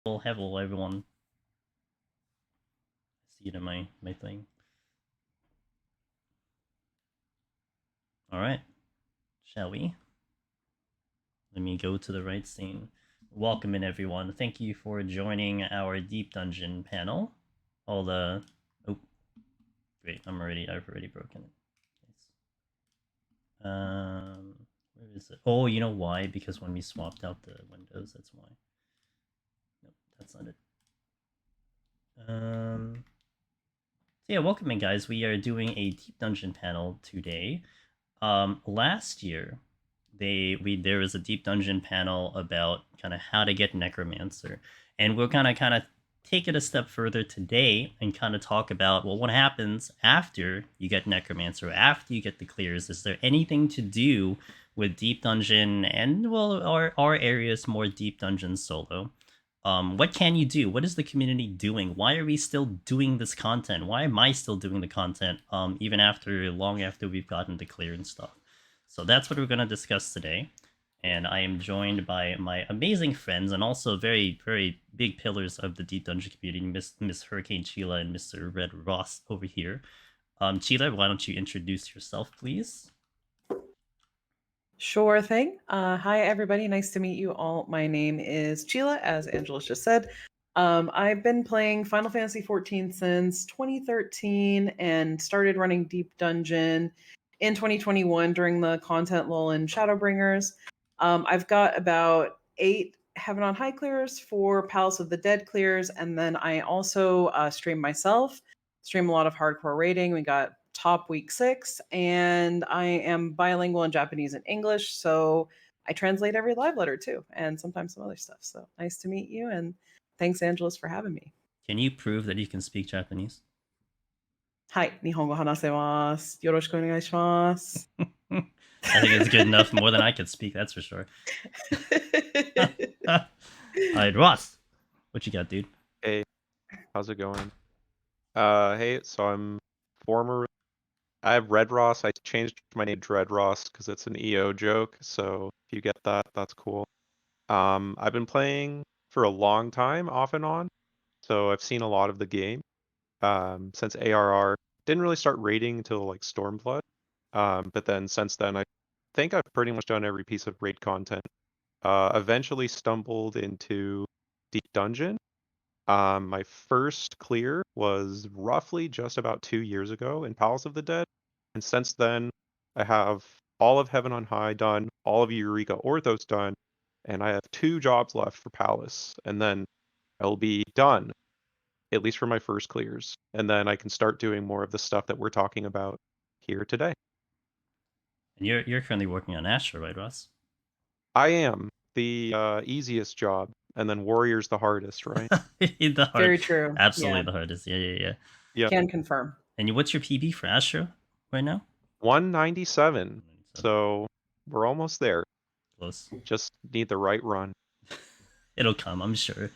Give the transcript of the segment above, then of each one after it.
Hello everyone. See it in my thing. Alright. Shall we? Let me go to the right scene. Welcome in everyone. Thank you for joining our Deep Dungeon panel. All the oh great, I've already broken it. Where is it? Oh, you know why? Because when we swapped out the windows, that's why. Nope, that's not it. So yeah, welcome in guys. We are doing a Deep Dungeon panel today. Last year there was a Deep Dungeon panel about kind of how to get Necromancer, and we're kind of take it a step further today and kind of talk about, well, what happens after you get Necromancer, after you get the clears. Is there anything to do with Deep Dungeon and, well, our areas more Deep Dungeon solo? What can you do? What is the community doing? Why are we still doing this content? Why am I still doing the content even long after we've gotten the clear and stuff? So that's what we're going to discuss today. And I am joined by my amazing friends and also very, very big pillars of the Deep Dungeon community, Miss HurricaneChiela and Mr. Red Ross over here. Chila, why don't you introduce yourself, please? Sure thing. Hi, everybody. Nice to meet you all. My name is Chiela, as Angelus just said. I've been playing Final Fantasy XIV since 2013 and started running Deep Dungeon in 2021 during the content lull in Shadowbringers. I've got about 8 Heaven on High clears, 4 Palace of the Dead clears, and then I also stream myself, stream a lot of hardcore raiding. We got top week 6, and I am bilingual in Japanese and English, so I translate every live letter too, and sometimes some other stuff. So nice to meet you, and thanks, Angelus, for having me. Can you prove that you can speak Japanese? はい、日本語話せます。よろしくお願いします。I think it's good enough, more than I could speak, that's for sure. Alright, Ross, what you got, dude? Hey, how's it going? Hey, so I have Red Ross. I changed my name to Red Ross because it's an EO joke, so if you get that, that's cool. I've been playing for a long time, off and on, so I've seen a lot of the game. Since ARR, didn't really start raiding until like Stormflood. But then since then, I think I've pretty much done every piece of raid content. Eventually stumbled into Deep Dungeon. My first clear was roughly just about 2 years ago in Palace of the Dead, and since then I have all of Heaven on High done, all of Eureka Orthos done, and I have 2 jobs left for Palace, and then I'll be done, at least for my first clears, and then I can start doing more of the stuff that we're talking about here today. And you're currently working on Asher, right, Ross? I am the easiest job, and then Warrior's the hardest, right? Very true. Absolutely Yeah. the hardest. Yeah. Yep. Can confirm. And what's your PB for Asher right now? 197. So we're almost there. Close. Just need the right run. It'll come, I'm sure.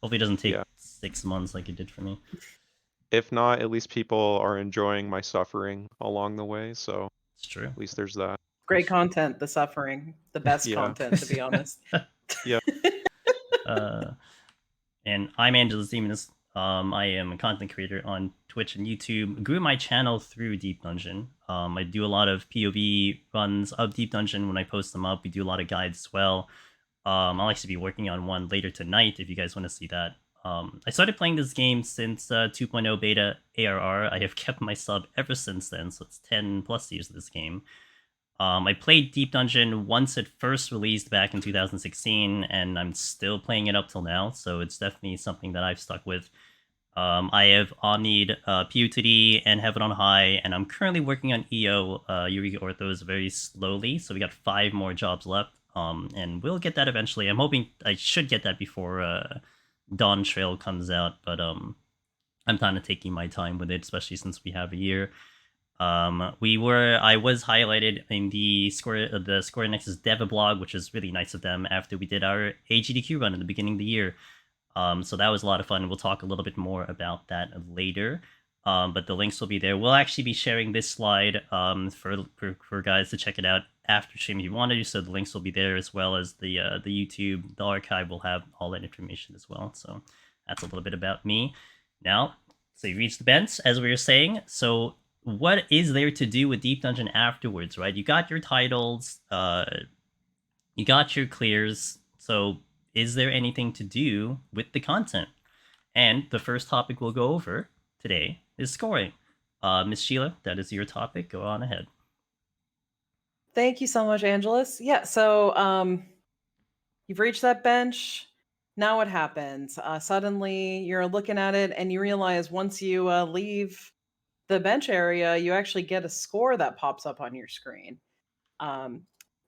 Hopefully it doesn't take Yeah. 6 months like it did for me. If not, at least people are enjoying my suffering along the way, so It's true. at least there's that. Great content, the suffering, the best Yeah. content, to be honest. Yeah. And I'm Angelusdemonus. I am a content creator on Twitch and YouTube. Grew my channel through Deep Dungeon. I do a lot of POV runs of Deep Dungeon when I post them up. We do a lot of guides as well. I'll actually be working on one later tonight if you guys want to see that. I started playing this game since 2.0 beta ARR. I have kept my sub ever since then, so it's 10 plus years of this game. I played Deep Dungeon once it first released back in 2016, and I'm still playing it up till now, so it's definitely something that I've stuck with. I have Omni'd PUTD and Heaven on High, and I'm currently working on EO, Eureka Orthos, very slowly, so we got 5 more jobs left, and we'll get that eventually. I'm hoping I should get that before Dawn Trail comes out, but I'm kind of taking my time with it, especially since we have a year. I was highlighted in the Square Nexus Dev blog, which is really nice of them after we did our AGDQ run at the beginning of the year. So that was a lot of fun. We'll talk a little bit more about that later. But the links will be there. We'll actually be sharing this slide for guys to check it out after stream if you want to. So the links will be there, as well as the YouTube, the archive will have all that information as well. So that's a little bit about me. Now, so you reached the bench, as we were saying. So what is there to do with Deep Dungeon afterwards, right? You got your titles, you got your clears. So is there anything to do with the content? And the first topic we'll go over today is scoring. Miss Sheila, that is your topic. Go on ahead. Thank you so much, Angelus. Yeah, so you've reached that bench. Now what happens? Suddenly you're looking at it and you realize once you leave the bench area, you actually get a score that pops up on your screen.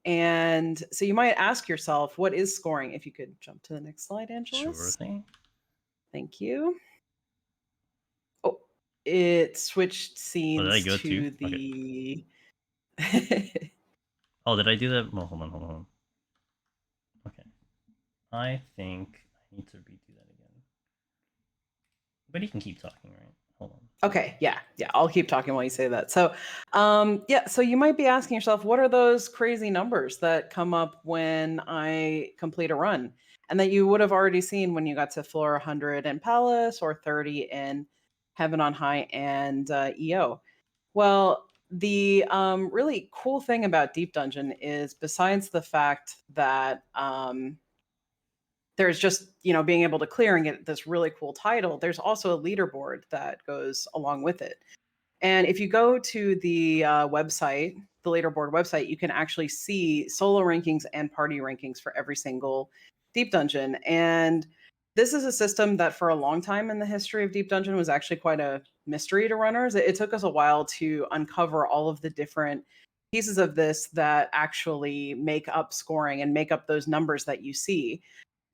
And so you might ask yourself, what is scoring? If you could jump to the next slide, Angelus. Sure thing. Thank you. Oh, it switched scenes did I go to to? the... Oh, did I do that? Well, hold on. Okay. I think I need to redo that again. But you can keep talking, right? Hold on. Okay, yeah, I'll keep talking while you say that. So, yeah, so you might be asking yourself, what are those crazy numbers that come up when I complete a run? And that you would have already seen when you got to floor 100 in Palace or 30 in Heaven on High and EO. Well, the really cool thing about Deep Dungeon is, besides the fact that there's just, being able to clear and get this really cool title, there's also a leaderboard that goes along with it. And if you go to the website, the leaderboard website, you can actually see solo rankings and party rankings for every single Deep Dungeon. And this is a system that for a long time in the history of Deep Dungeon was actually quite a mystery to runners. It took us a while to uncover all of the different pieces of this that actually make up scoring and make up those numbers that you see.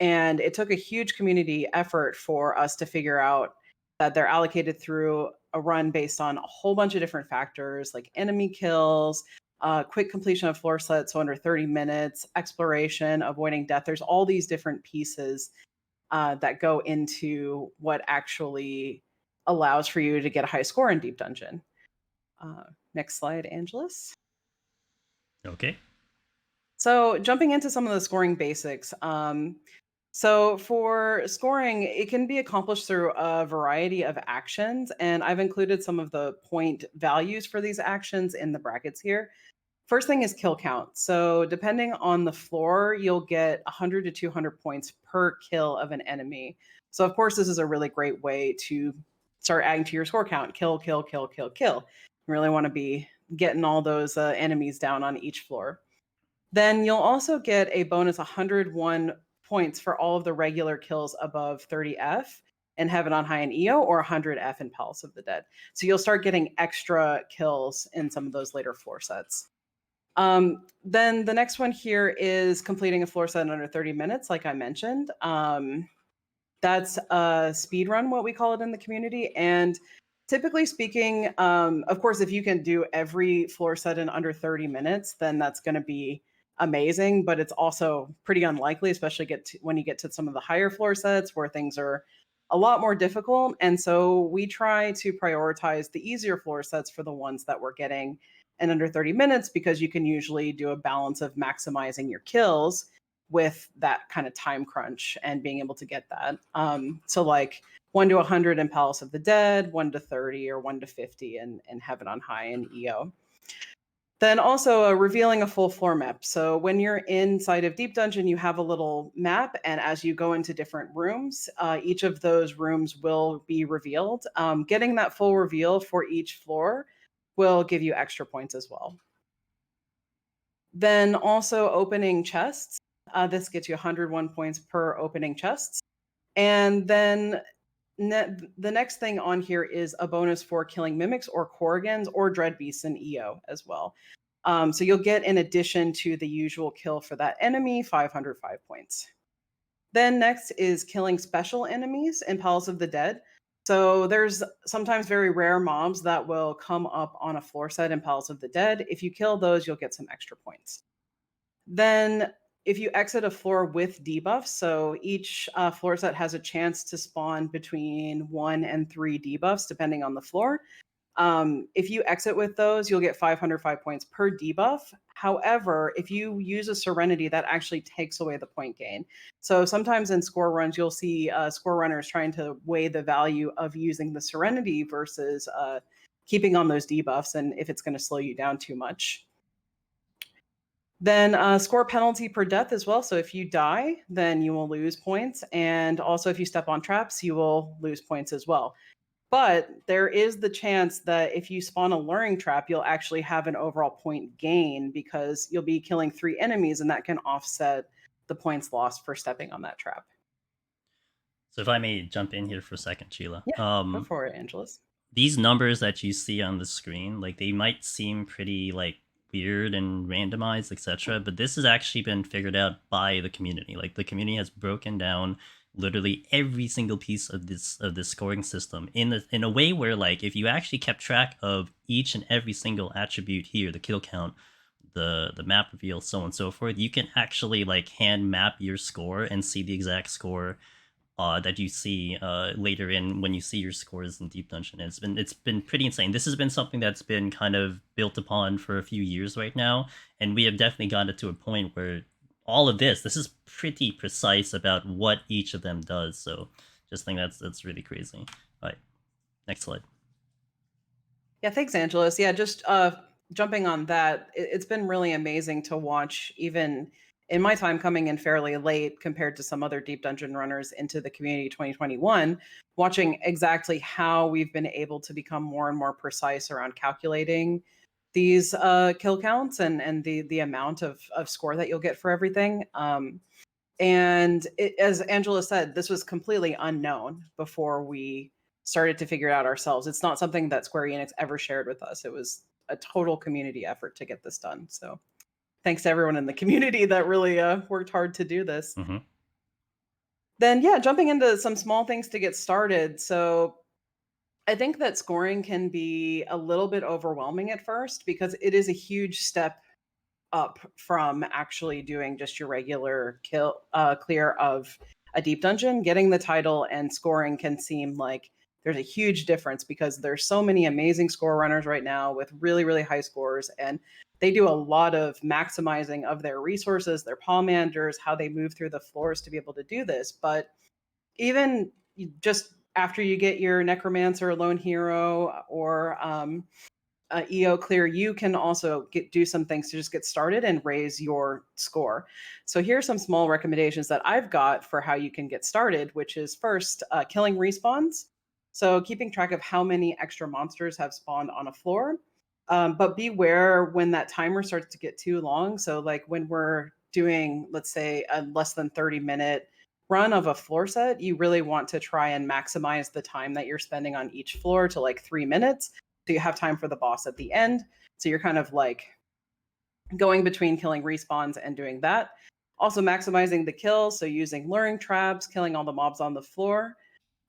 And it took a huge community effort for us to figure out that they're allocated through a run based on a whole bunch of different factors, like enemy kills, quick completion of floor sets, so under 30 minutes, exploration, avoiding death. There's all these different pieces that go into what actually allows for you to get a high score in Deep Dungeon. Next slide, Angelus. Okay. So jumping into some of the scoring basics. So for scoring, it can be accomplished through a variety of actions, and I've included some of the point values for these actions in the brackets here. First thing is kill count. So depending on the floor, you'll get 100 to 200 points per kill of an enemy. So of course, this is a really great way to start adding to your score count. Kill, kill, kill, kill, kill. You really want to be getting all those enemies down on each floor. Then you'll also get a bonus 101 points for all of the regular kills above 30F in Heaven on High and EO, or 100F in Palace of the Dead. So you'll start getting extra kills in some of those later floor sets. Then the next one here is completing a floor set in under 30 minutes, like I mentioned. That's a speed run, what we call it in the community. And typically speaking, of course, if you can do every floor set in under 30 minutes, then that's going to be amazing, but it's also pretty unlikely, especially when you get to some of the higher floor sets where things are a lot more difficult. And so we try to prioritize the easier floor sets for the ones that we're getting in under 30 minutes, because you can usually do a balance of maximizing your kills with that kind of time crunch and being able to get that. So like 1 to 100 in Palace of the Dead, 1 to 30, or 1 to 50 in Heaven on High and EO. Then also revealing a full floor map. So when you're inside of Deep Dungeon, you have a little map, and as you go into different rooms, each of those rooms will be revealed. Getting that full reveal for each floor will give you extra points as well. Then also opening chests. This gets you 101 points per opening chests. And then the next thing on here is a bonus for killing mimics or Korrigans or dread beasts in EO as well. So you'll get, in addition to the usual kill for that enemy, 505 points. Then next is killing special enemies in Palace of the Dead. So there's sometimes very rare mobs that will come up on a floor set in Palace of the Dead. If you kill those, you'll get some extra points. Then if you exit a floor with debuffs, so each floor set has a chance to spawn between 1 and 3 debuffs, depending on the floor. If you exit with those, you'll get 505 points per debuff. However, if you use a Serenity, that actually takes away the point gain. So sometimes in score runs, you'll see score runners trying to weigh the value of using the Serenity versus keeping on those debuffs, and if it's going to slow you down too much. Then score penalty per death as well. So if you die, then you will lose points. And also if you step on traps, you will lose points as well. But there is the chance that if you spawn a luring trap, you'll actually have an overall point gain because you'll be killing 3 enemies, and that can offset the points lost for stepping on that trap. So if I may jump in here for a second, Sheila. Yeah, go for it, Angelus. These numbers that you see on the screen, like they might seem pretty like weird and randomized, etc. But this has actually been figured out by the community. Like the community has broken down literally every single piece of this scoring system in a way where, like, if you actually kept track of each and every single attribute here, the kill count, the map reveal, so on and so forth, you can actually like hand map your score and see the exact score that you see later in when you see your scores in Deep Dungeon. It's been pretty insane. This has been something that's been kind of built upon for a few years right now, and we have definitely gotten it to a point where all of this is pretty precise about what each of them does. So just think that's really crazy. All right, next slide. Yeah, thanks, Angelus. Yeah, just jumping on that, it's been really amazing to watch, even in my time coming in fairly late compared to some other Deep Dungeon runners into the community 2021, watching exactly how we've been able to become more and more precise around calculating these kill counts and the amount of score that you'll get for everything. And as Angela said, this was completely unknown before we started to figure it out ourselves. It's not something that Square Enix ever shared with us. It was a total community effort to get this done. So thanks to everyone in the community that really worked hard to do this. Mm-hmm. Then, yeah, jumping into some small things to get started. So I think that scoring can be a little bit overwhelming at first because it is a huge step up from actually doing just your regular clear of a deep dungeon. Getting the title and scoring can seem like there's a huge difference because there's so many amazing score runners right now with really, really high scores, and they do a lot of maximizing of their resources, their paw managers, how they move through the floors to be able to do this. But even just after you get your necromancer, lone hero, or EO clear, you can also do some things to just get started and raise your score. So here are some small recommendations that I've got for how you can get started, which is first, killing respawns. So keeping track of how many extra monsters have spawned on a floor. But beware when that timer starts to get too long. So like when we're doing, let's say, a less than 30-minute run of a floor set, you really want to try and maximize the time that you're spending on each floor to like 3 minutes. So you have time for the boss at the end. So you're kind of like going between killing respawns and doing that. Also maximizing the kills, so using luring traps, killing all the mobs on the floor.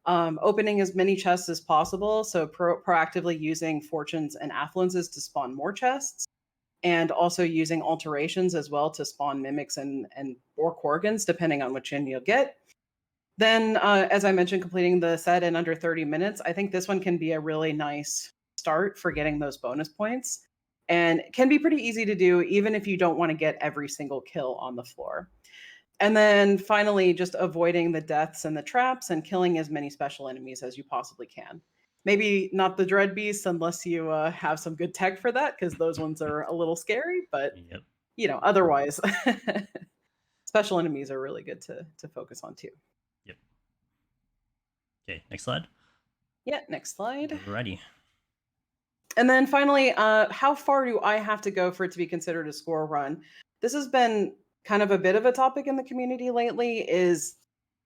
Opening as many chests as possible, so proactively using fortunes and affluences to spawn more chests. And also using alterations as well to spawn mimics and or Korgans, depending on which end you'll get. Then, as I mentioned, completing the set in under 30 minutes. I think this one can be a really nice start for getting those bonus points, and can be pretty easy to do even if you don't want to get every single kill on the floor. And then finally, just avoiding the deaths and the traps and killing as many special enemies as you possibly can. Maybe not the dread beasts unless you have some good tech for that, because those ones are a little scary, but Yep. you know, otherwise special enemies are really good to focus on too. Yep. Okay, next slide. Yeah, next slide. Alrighty. And then finally, how far do I have to go for it to be considered a score run? This has been kind of a bit of a topic in the community lately, is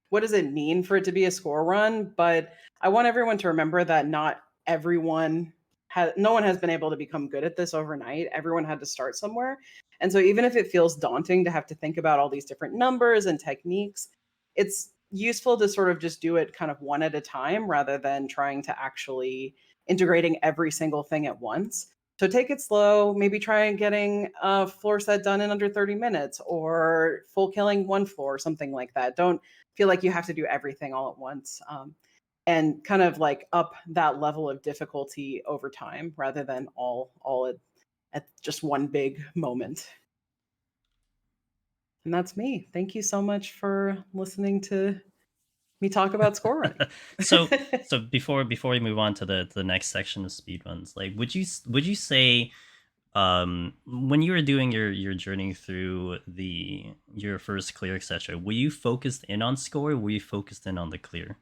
what does it mean for it to be a score run? But I want everyone to remember that no one has been able to become good at this overnight. Everyone had to start somewhere. And so even if it feels daunting to have to think about all these different numbers and techniques, it's useful to sort of just do it kind of one at a time rather than trying to actually integrating every single thing at once. So take it slow, maybe try and getting a floor set done in under 30 minutes or full killing one floor, something like that. Don't feel like you have to do everything all at once. And kind of like up that level of difficulty over time rather than all at just one big moment. And that's me. Thank you so much for listening to me talk about score running. so before we move on to the next section of speedruns, like would you say when you were doing your journey through your first clear, etc., were you focused in on score, or were you focused in on the clear?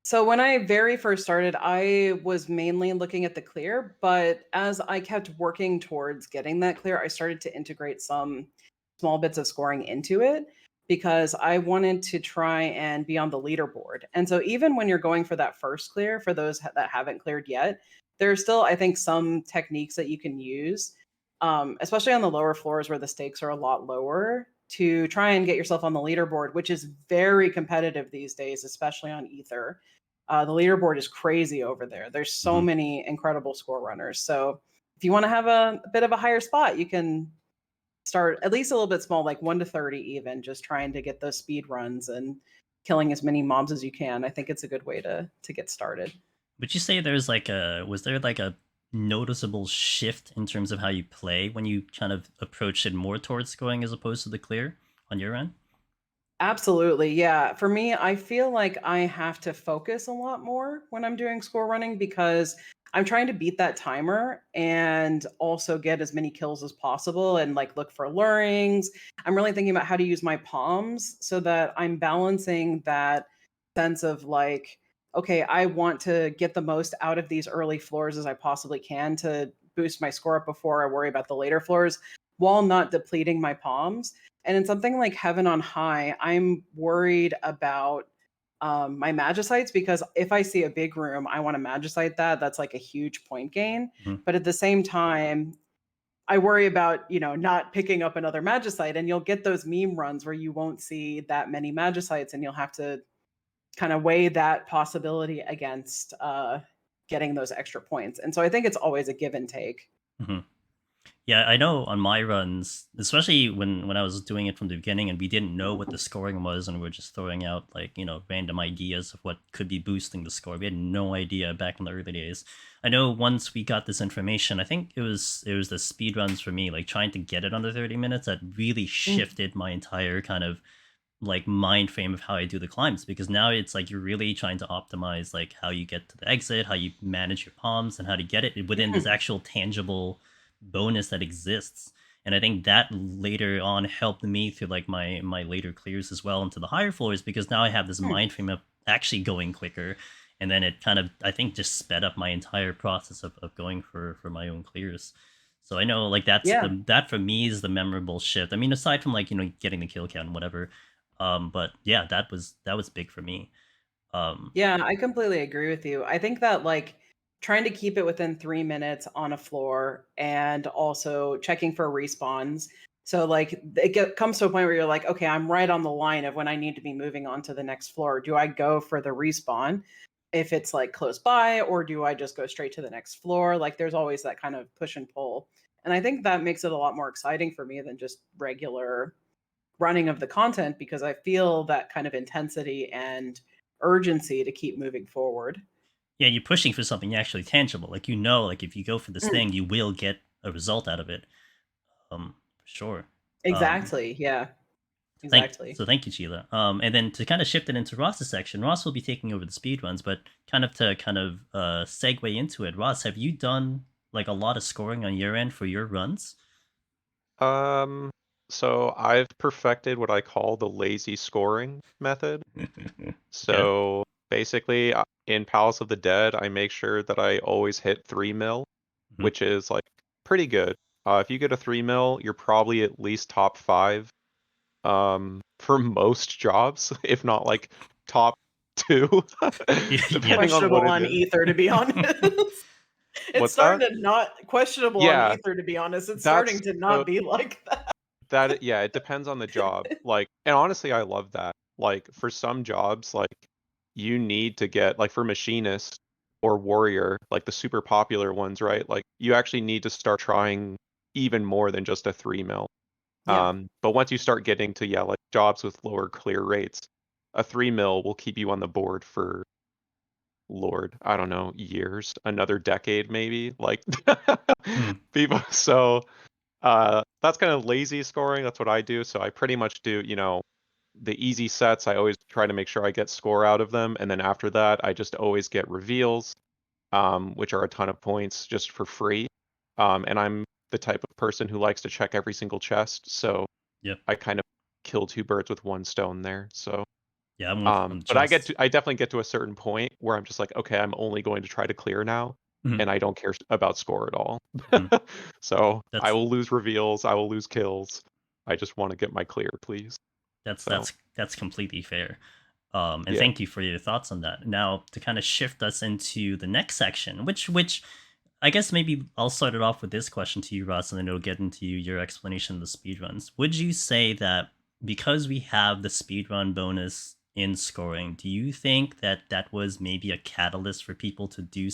So when I very first started, I was mainly looking at the clear, but as I kept working towards getting that clear, I started to integrate some small bits of scoring into it because I wanted to try and be on the leaderboard. And so even when you're going for that first clear, for those that haven't cleared yet, there are still, I think, some techniques that you can use, especially on the lower floors where the stakes are a lot lower, to try and get yourself on the leaderboard, which is very competitive these days, especially on Ether. The leaderboard is crazy over there. There's so many incredible score runners. So if you want to have a bit of a higher spot, you can start at least a little bit small, like 1 to 30 even, just trying to get those speed runs and killing as many mobs as you can. I think it's a good way to get started. Would you say was there like a noticeable shift in terms of how you play when you kind of approached it more towards scoring as opposed to the clear on your end? Absolutely. Yeah. For me, I feel like I have to focus a lot more when I'm doing score running because I'm trying to beat that timer and also get as many kills as possible and like look for lurings. I'm really thinking about how to use my palms so that I'm balancing that sense of like, okay, I want to get the most out of these early floors as I possibly can to boost my score up before I worry about the later floors while not depleting my palms. And in something like Heaven on High, I'm worried about my Magicites because if I see a big room, I want to Magicite that. That's like a huge point gain. Mhm. But at the same time, I worry about, not picking up another Magicite. And you'll get those meme runs where you won't see that many Magicites and you'll have to kind of weigh that possibility against getting those extra points. And so I think it's always a give and take. Mhm. Yeah, I know on my runs, especially when I was doing it from the beginning and we didn't know what the scoring was and we are just throwing out like, random ideas of what could be boosting the score. We had no idea back in the early days. I know once we got this information, I think it was the speed runs for me, like trying to get it under 30 minutes, that really shifted my entire kind of like mind frame of how I do the climbs, because now it's like you're really trying to optimize like how you get to the exit, how you manage your palms, and how to get it within this actual tangible bonus that exists. And I think that later on helped me through like my later clears as well into the higher floors, because now I have this mind frame of actually going quicker. And then it kind of, I think, just sped up my entire process of going for my own clears. So I know like Yeah. that for me is the memorable shift. I mean, aside from like, getting the kill count and whatever. But yeah, that was big for me. Yeah, I completely agree with you. I think that like trying to keep it within 3 minutes on a floor and also checking for respawns. So like comes to a point where you're like, okay, I'm right on the line of when I need to be moving on to the next floor. Do I go for the respawn if it's like close by, or do I just go straight to the next floor? Like there's always that kind of push and pull. And I think that makes it a lot more exciting for me than just regular running of the content because I feel that kind of intensity and urgency to keep moving forward. Yeah, you're pushing for something actually tangible. Like like if you go for this thing, you will get a result out of it. For sure. Um, Exactly. Yeah. Exactly. thank you, Sheila. And then to kind of shift it into Ross's section, Ross will be taking over the speed runs, but kind of to segue into it, Ross, have you done like a lot of scoring on your end for your runs? So I've perfected what I call the lazy scoring method. Okay. So basically, in Palace of the Dead, I make sure that I always hit 3 mil, Mhm. which is like pretty good. If you get a 3 mil, you're probably at least top 5 for most jobs, if not like top 2, Yeah. depending on what Questionable it on is. Ether, to be honest. It's What's that? starting to not questionable on Yeah, Ether, to be honest. It's that's starting to so not be like that. yeah, it depends on the job. Like, and honestly, I love that. Like, for some jobs, like, you need to get, like, for machinists, or warrior, like the super popular ones, right? Like you actually need to start trying even more than just a 3 mil. Yeah. But once you start getting to, yeah, like jobs with lower clear rates, a 3 mil will keep you on the board for, Lord, I don't know, years, another decade maybe. Like Hmm. people, so that's kind of lazy scoring. That's what I do. So I pretty much do, the easy sets. I always try to make sure I get score out of them, and then after that, I just always get reveals, which are a ton of points just for free. And I'm the type of person who likes to check every single chest, so Yep. I kind of kill two birds with one stone there. So, Yeah, I'm with you on but just. I definitely get to a certain point where I'm just like, okay, I'm only going to try to clear now, Mhm, and I don't care about score at all. mhm. So I That's will lose reveals, I will lose kills. I just want to get my clear, please. that's So that's that's completely fair. And yeah. thank you for your thoughts on that. Now to kind of shift us into the next section, which I guess maybe I'll start it off with this question to you, Ross, and then it'll get into your explanation of the speedruns. Would you say that because we have the speedrun bonus in scoring, do you think that that was maybe a catalyst for people to do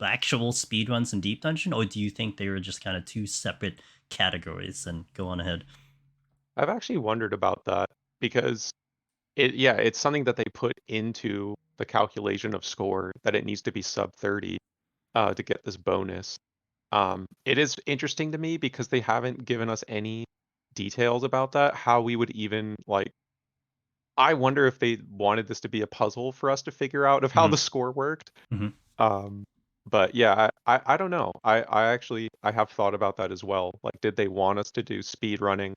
actual speedruns in Deep Dungeon, or do you think they were just kind of two separate categories? And go on ahead. I've actually wondered about that because yeah, it's something that they put into the calculation of score that it needs to be sub 30 to get this bonus. It is interesting to me because they haven't given us any details about that, how we would even like I wonder if they wanted this to be a puzzle for us to figure out of how Hmm. the score worked. Hmm. Um, but yeah, I don't know. I actually I have thought about that as well. Like, did they want us to do speed running?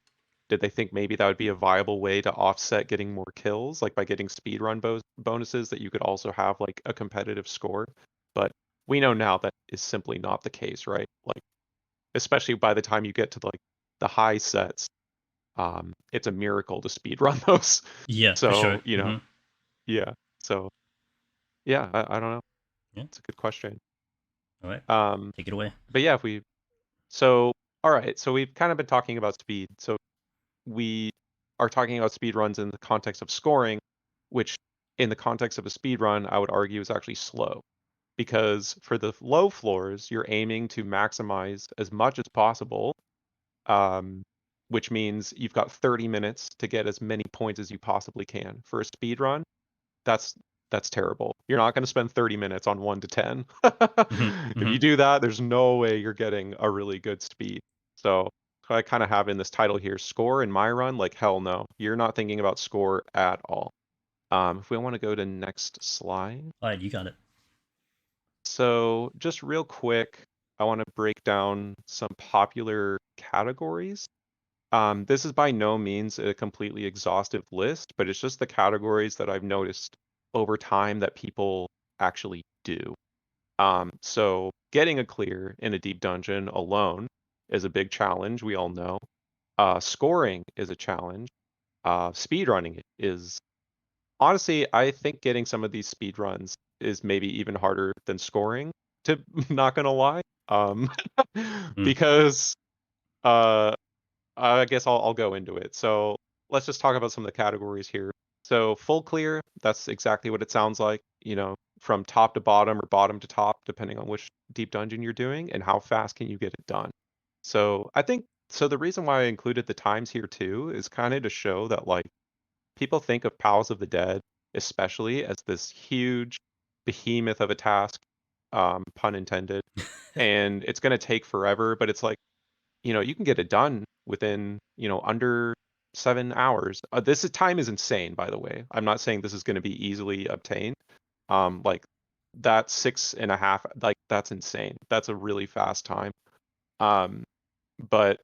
Did they think maybe that would be a viable way to offset getting more kills, like by getting speed run bonuses that you could also have like a competitive score? But we know now that is simply not the case, right? Like, especially by the time you get to like the high sets, it's a miracle to speed run those. Yeah, for sure. So, yeah. So yeah, I don't know. Yeah. It's a good question. All right. Um, Take it away. but yeah, if we so all right, so we've kind of been talking about speed. So we are talking about speed runs in the context of scoring, which in the context of a speed run, I would argue is actually slow. Because for the low floors, you're aiming to maximize as much as possible, um, which means you've got 30 minutes to get as many points as you possibly can. For a speed run, that's that's terrible. You're not going to spend 30 minutes on 1 to 10. Hmm. If Hmm. you do that, there's no way you're getting a really good speed. So I kind of have in this title here, score in my run, like hell no. You're not thinking about score at all. If we want to go to next slide. All right, you got it. So just real quick, I want to break down some popular categories. This is by no means a completely exhaustive list, but it's just the categories that I've noticed over time that people actually do. So getting a clear in a deep dungeon alone is a big challenge, we all know. Scoring is a challenge. Speedrunning is honestly, I think getting some of these speed runs is maybe even harder than scoring, to not gonna lie. Mm. Because uh I guess I'll go into it. So let's just talk about some of the categories here. So full clear, that's exactly what it sounds like, from top to bottom or bottom to top, depending on which deep dungeon you're doing and how fast can you get it done. So I think so the reason why I included the times here too is kind of to show that like people think of Palace of the Dead especially as this huge behemoth of a task, pun intended, and it's going to take forever, but it's like you can get it done within, under 7 hours. Time is insane, by the way. I'm not saying this is going to be easily obtained. Like that 6.5, like that's insane. That's a really fast time. Um, but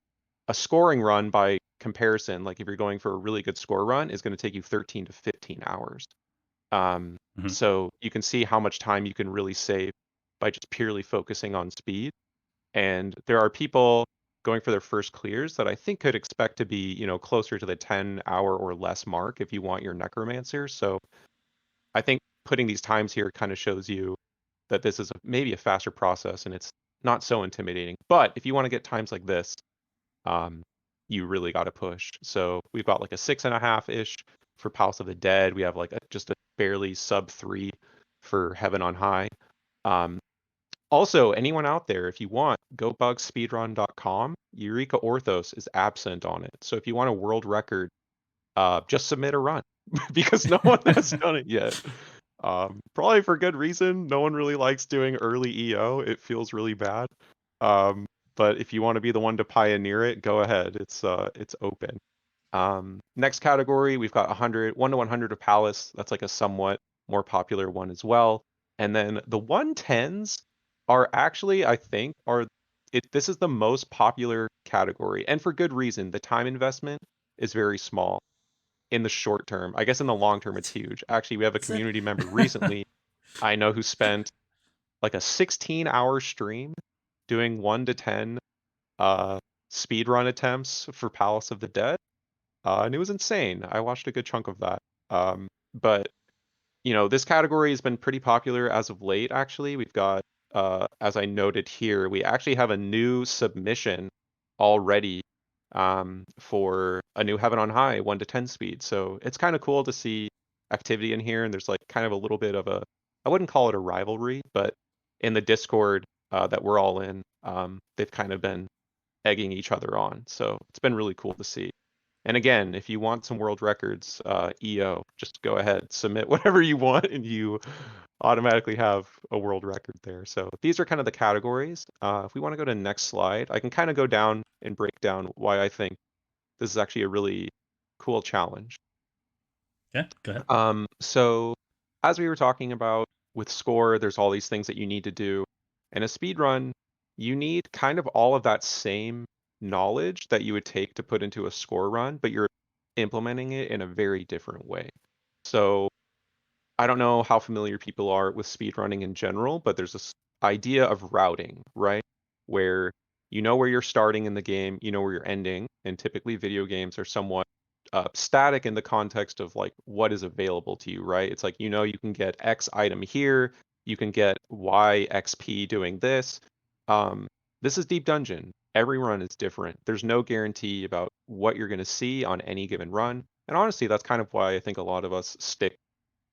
a scoring run by comparison, like if you're going for a really good score run, is going to take you 13 to 15 hours. Um, Hmm. so you can see how much time you can really save by just purely focusing on speed. And there are people going for their first clears that I think could expect to be, closer to the 10-hour or less mark if you want your necromancer. So I think putting these times here kind of shows you that this is maybe a faster process and it's not so intimidating. But if you want to get times like this, um, you really got to push. So we've got like a 6.5 ish for Palace of the Dead. We have like just a barely sub 3 for Heaven on High. Also, anyone out there, if you want, go bug speedrun.com. Eureka Orthos is absent on it. So if you want a world record, just submit a run because no one has done it yet. Probably for good reason. No one really likes doing early EO. It feels really bad. But if you want to be the one to pioneer it, go ahead. It's open. Next category, we've got 1 to 100 of Palace. That's like a somewhat more popular one as well. And then the 110s are actually, I think, this is the most popular category, and for good reason. The time investment is very small in the short term. I guess in the long term, it's huge. Actually, we have a community member recently I know who spent like a 16-hour stream doing 1 to 10 speedrun attempts for Palace of the Dead. And it was insane. I watched a good chunk of that. But this category has been pretty popular as of late, actually. We've got, as I noted here, we actually have a new submission already for a new Heaven on High 1 to 10 speed. So it's kind of cool to see activity in here. And there's like kind of a little bit of I wouldn't call it a rivalry, but in the Discord that we're all in, they've kind of been egging each other on. So it's been really cool to see. And again, if you want some world records, EO, just go ahead, submit whatever you want, and you automatically have a world record there. So these are kind of the categories. If we want to go to the next slide, I can kind of go down and break down why I think this is actually a really cool challenge. Okay, go ahead. So as we were talking about with score, there's all these things that you need to do. In a speed run, you need kind of all of that same knowledge that you would take to put into a score run, but you're implementing it in a very different way. So I don't know how familiar people are with speedrunning in general, but there's this idea of routing, right? Where you know where you're starting in the game, you know where you're ending, and typically video games are somewhat static in the context of like what is available to you, right? It's like you can get X item here, you can get Y XP doing this. This is Deep Dungeon. Every run is different. There's no guarantee about what you're going to see on any given run. And honestly, that's kind of why I think a lot of us stick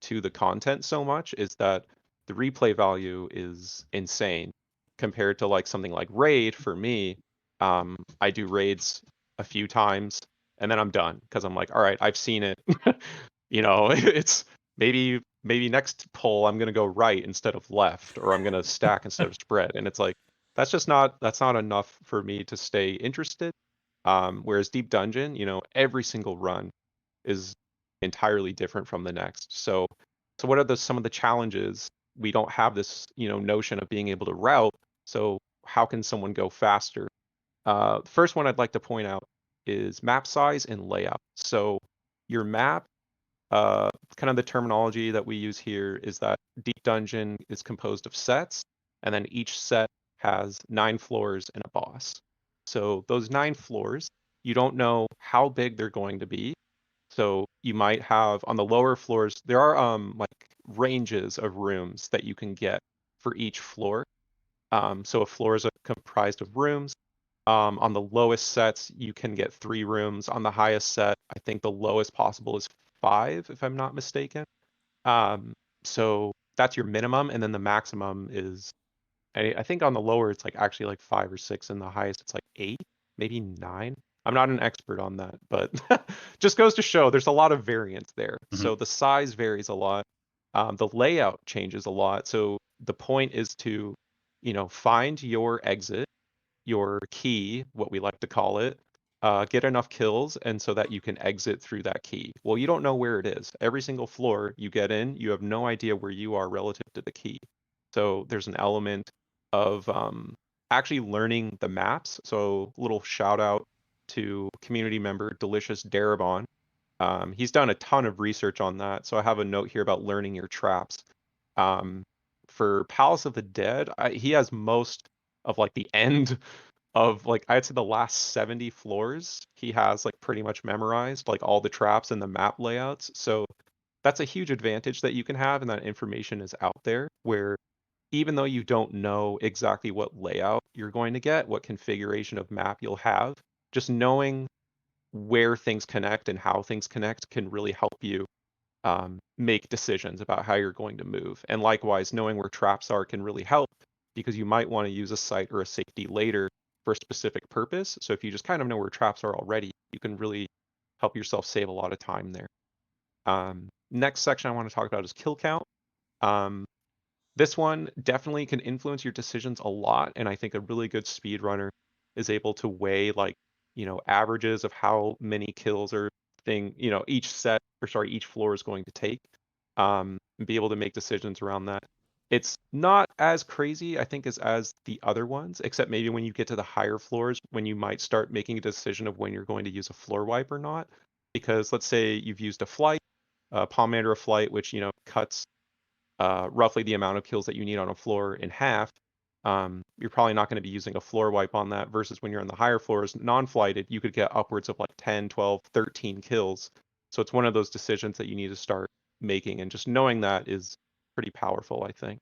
to the content so much, is that the replay value is insane compared to like something like Raid. For me, I do raids a few times and then I'm done because I'm like, all right, I've seen it. It's maybe next pull I'm gonna go right instead of left, or I'm gonna stack instead of spread, and it's like that's not enough for me to stay interested. Whereas Deep Dungeon, every single run is entirely different from the next. So what are some of the challenges? We don't have this, notion of being able to route. So how can someone go faster? First one I'd like to point out is map size and layout. So your map, kind of the terminology that we use here is that Deep Dungeon is composed of sets, and then each set has 9 floors and a boss. So those 9 floors, you don't know how big they're going to be. So you might have on the lower floors, there are like ranges of rooms that you can get for each floor. So a floor is comprised of rooms. On the lowest sets, you can get 3 rooms. On the highest set, I think the lowest possible is 5, if I'm not mistaken. So that's your minimum, and then the maximum is, I think on the lower it's like actually like 5 or 6, and the highest it's like 8, maybe 9. I'm not an expert on that, but just goes to show there's a lot of variance there. So the size varies a lot. The layout changes a lot. So the point is to, find your exit, your key, what we like to call it, get enough kills, and so that you can exit through that key. Well, you don't know where it is. Every single floor you get in, you have no idea where you are relative to the key. So there's an element of actually learning the maps. So little shout out to community member Delicious Darabon. He's done a ton of research on that. So I have a note here about learning your traps. For Palace of the Dead, he has most of like the end of like I'd say the last 70 floors he has like pretty much memorized, like all the traps and the map layouts. So that's a huge advantage that you can have, and that information is out there, where even though you don't know exactly what layout you're going to get, what configuration of map you'll have, just knowing where things connect and how things connect can really help you make decisions about how you're going to move. And likewise, knowing where traps are can really help because you might want to use a site or a safety later for a specific purpose. So if you just kind of know where traps are already, you can really help yourself save a lot of time there. Next section I want to talk about is kill count. Um, this one definitely can influence your decisions a lot, and I think a really good speedrunner is able to weigh like, averages of how many kills or each each floor is going to take, and be able to make decisions around that. It's not as crazy, I think, as the other ones, except maybe when you get to the higher floors, when you might start making a decision of when you're going to use a floor wipe or not. Because let's say you've used a flight, Pomander of flight, which cuts roughly the amount of kills that you need on a floor in half. You're probably not going to be using a floor wipe on that versus when you're on the higher floors, non-flighted, you could get upwards of like 10, 12, 13 kills. So it's one of those decisions that you need to start making, and just knowing that is pretty powerful, I think.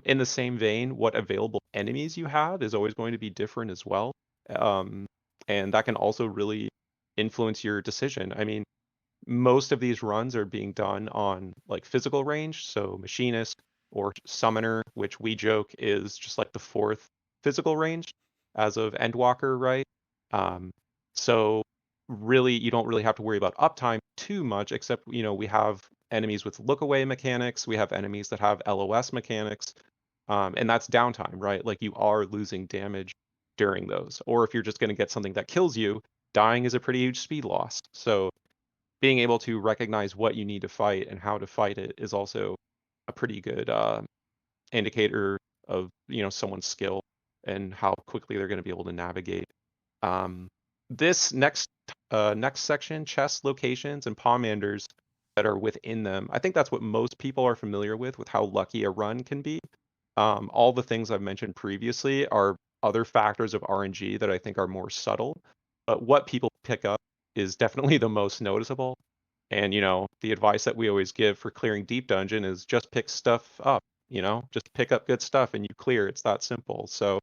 In the same vein, what available enemies you have is always going to be different as well. Um, and that can also really influence your decision. I mean, most of these runs are being done on like physical range, so machinist or summoner, which we joke is just like the fourth physical range as of Endwalker, right? Um, so really, you don't really have to worry about uptime too much, except we have enemies with look away mechanics, we have enemies that have LOS mechanics, and that's downtime, right? Like you are losing damage during those, or if you're just going to get something that kills you, dying is a pretty huge speed loss. So being able to recognize what you need to fight and how to fight it is also a pretty good indicator of someone's skill and how quickly they're going to be able to navigate. This next section, chest locations and pomanders that are within them, I think that's what most people are familiar with how lucky a run can be. All the things I've mentioned previously are other factors of RNG that I think are more subtle, but what people pick up is definitely the most noticeable. And the advice that we always give for clearing deep dungeon is just pick stuff up, just pick up good stuff and you clear. It's that simple. So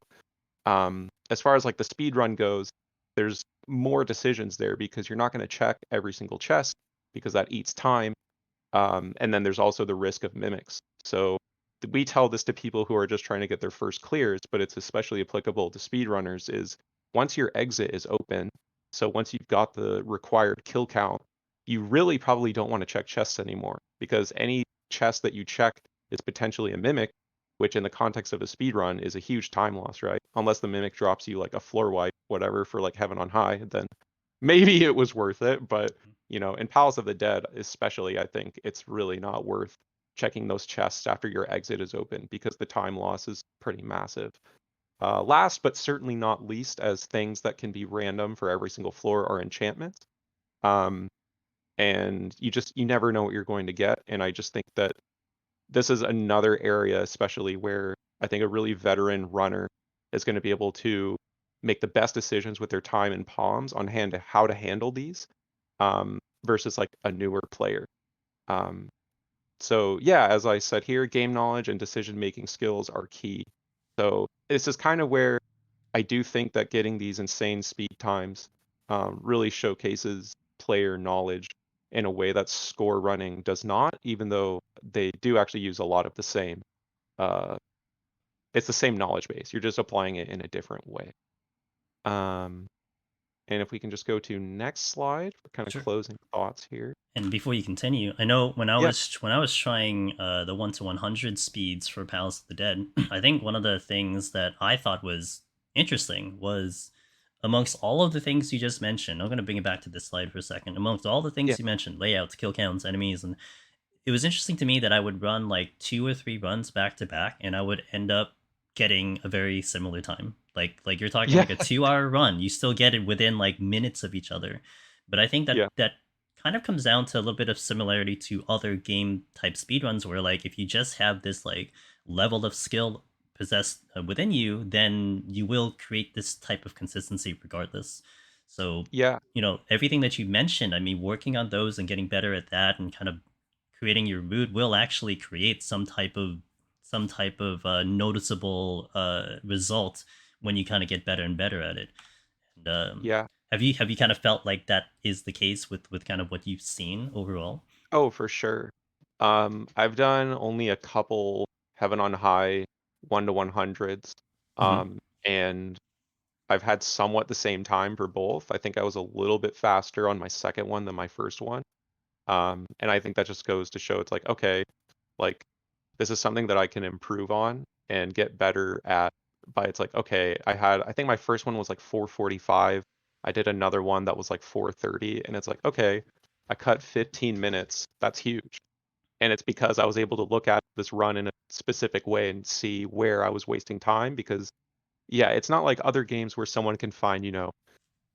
as far as like the speed run goes, there's more decisions there because you're not going to check every single chest because that eats time. And then there's also the risk of mimics. So we tell this to people who are just trying to get their first clears, but it's especially applicable to speedrunners, is once your exit is open, so once you've got the required kill count, you really probably don't want to check chests anymore, because any chest that you check is potentially a mimic, which in the context of a speedrun is a huge time loss, right? Unless the mimic drops you like a floor wipe, whatever, for like heaven on high, then maybe it was worth it. But in Palace of the Dead especially, I think it's really not worth checking those chests after your exit is open because the time loss is pretty massive. Last but certainly not least, as things that can be random for every single floor are enchantments. And you never know what you're going to get. And I just think that this is another area, especially where I think a really veteran runner is going to be able to make the best decisions with their time and palms on hand to how to handle these, versus like a newer player. So yeah, as I said here, game knowledge and decision-making skills are key. So this is kind of where I do think that getting these insane speed times really showcases player knowledge in a way that score running does not, even though they do actually use a lot of the same. Uh, it's the same knowledge base. You're just applying it in a different way. And if we can just go to next slide for kind of Sure. closing thoughts here. And before you continue, I know when I Yeah. was trying the 1 to 100 speeds for Palace of the Dead, I think one of the things that I thought was interesting was, amongst all of the things you just mentioned, I'm going to bring it back to this slide for a second. Amongst all the Yeah. things you mentioned, layouts, kill counts, enemies, and it was interesting to me that I would run like 2 or 3 runs back to back, and I would end up getting a very similar time. Like you're talking Yeah. like a 2 hour run, you still get it within like minutes of each other. But I think that Yeah. that kind of comes down to a little bit of similarity to other game type speedruns, where like if you just have this like level of skill possessed within you, then you will create this type of consistency regardless. So Yeah. everything that you mentioned, I mean, working on those and getting better at that and kind of creating your mood will actually create some type of noticeable result when you kind of get better and better at it. And Yeah. have you kind of felt like that is the case with kind of what you've seen overall? Oh, for sure. I've done only a couple Heaven on High 1 to 100s. Hmm. And I've had somewhat the same time for both. I think I was a little bit faster on my second one than my first one. And I think that just goes to show it's like, okay, like this is something that I can improve on and get better at. But it's like, okay, I think my first one was like 4:45. I did another one that was like 4:30, and it's like, okay, I cut 15 minutes. That's huge. And it's because I was able to look at this run in a specific way and see where I was wasting time. Because yeah, it's not like other games where someone can find,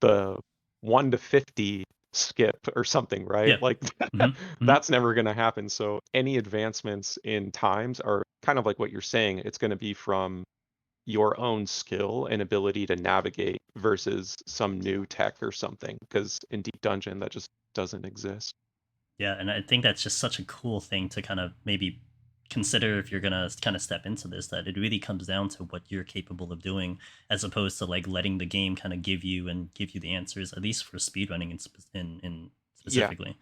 the 1 to 50 skip or something, right? Yeah. Like Hmm. Hmm. that's never going to happen. So any advancements in times are kind of like what you're saying. It's going to be from your own skill and ability to navigate versus some new tech or something. Because in Deep Dungeon, that just doesn't exist. Yeah, and I think that's just such a cool thing to kind of maybe consider if you're gonna kind of step into this. That it really comes down to what you're capable of doing, as opposed to like letting the game kind of give you the answers. At least for speedrunning in Yeah, specifically.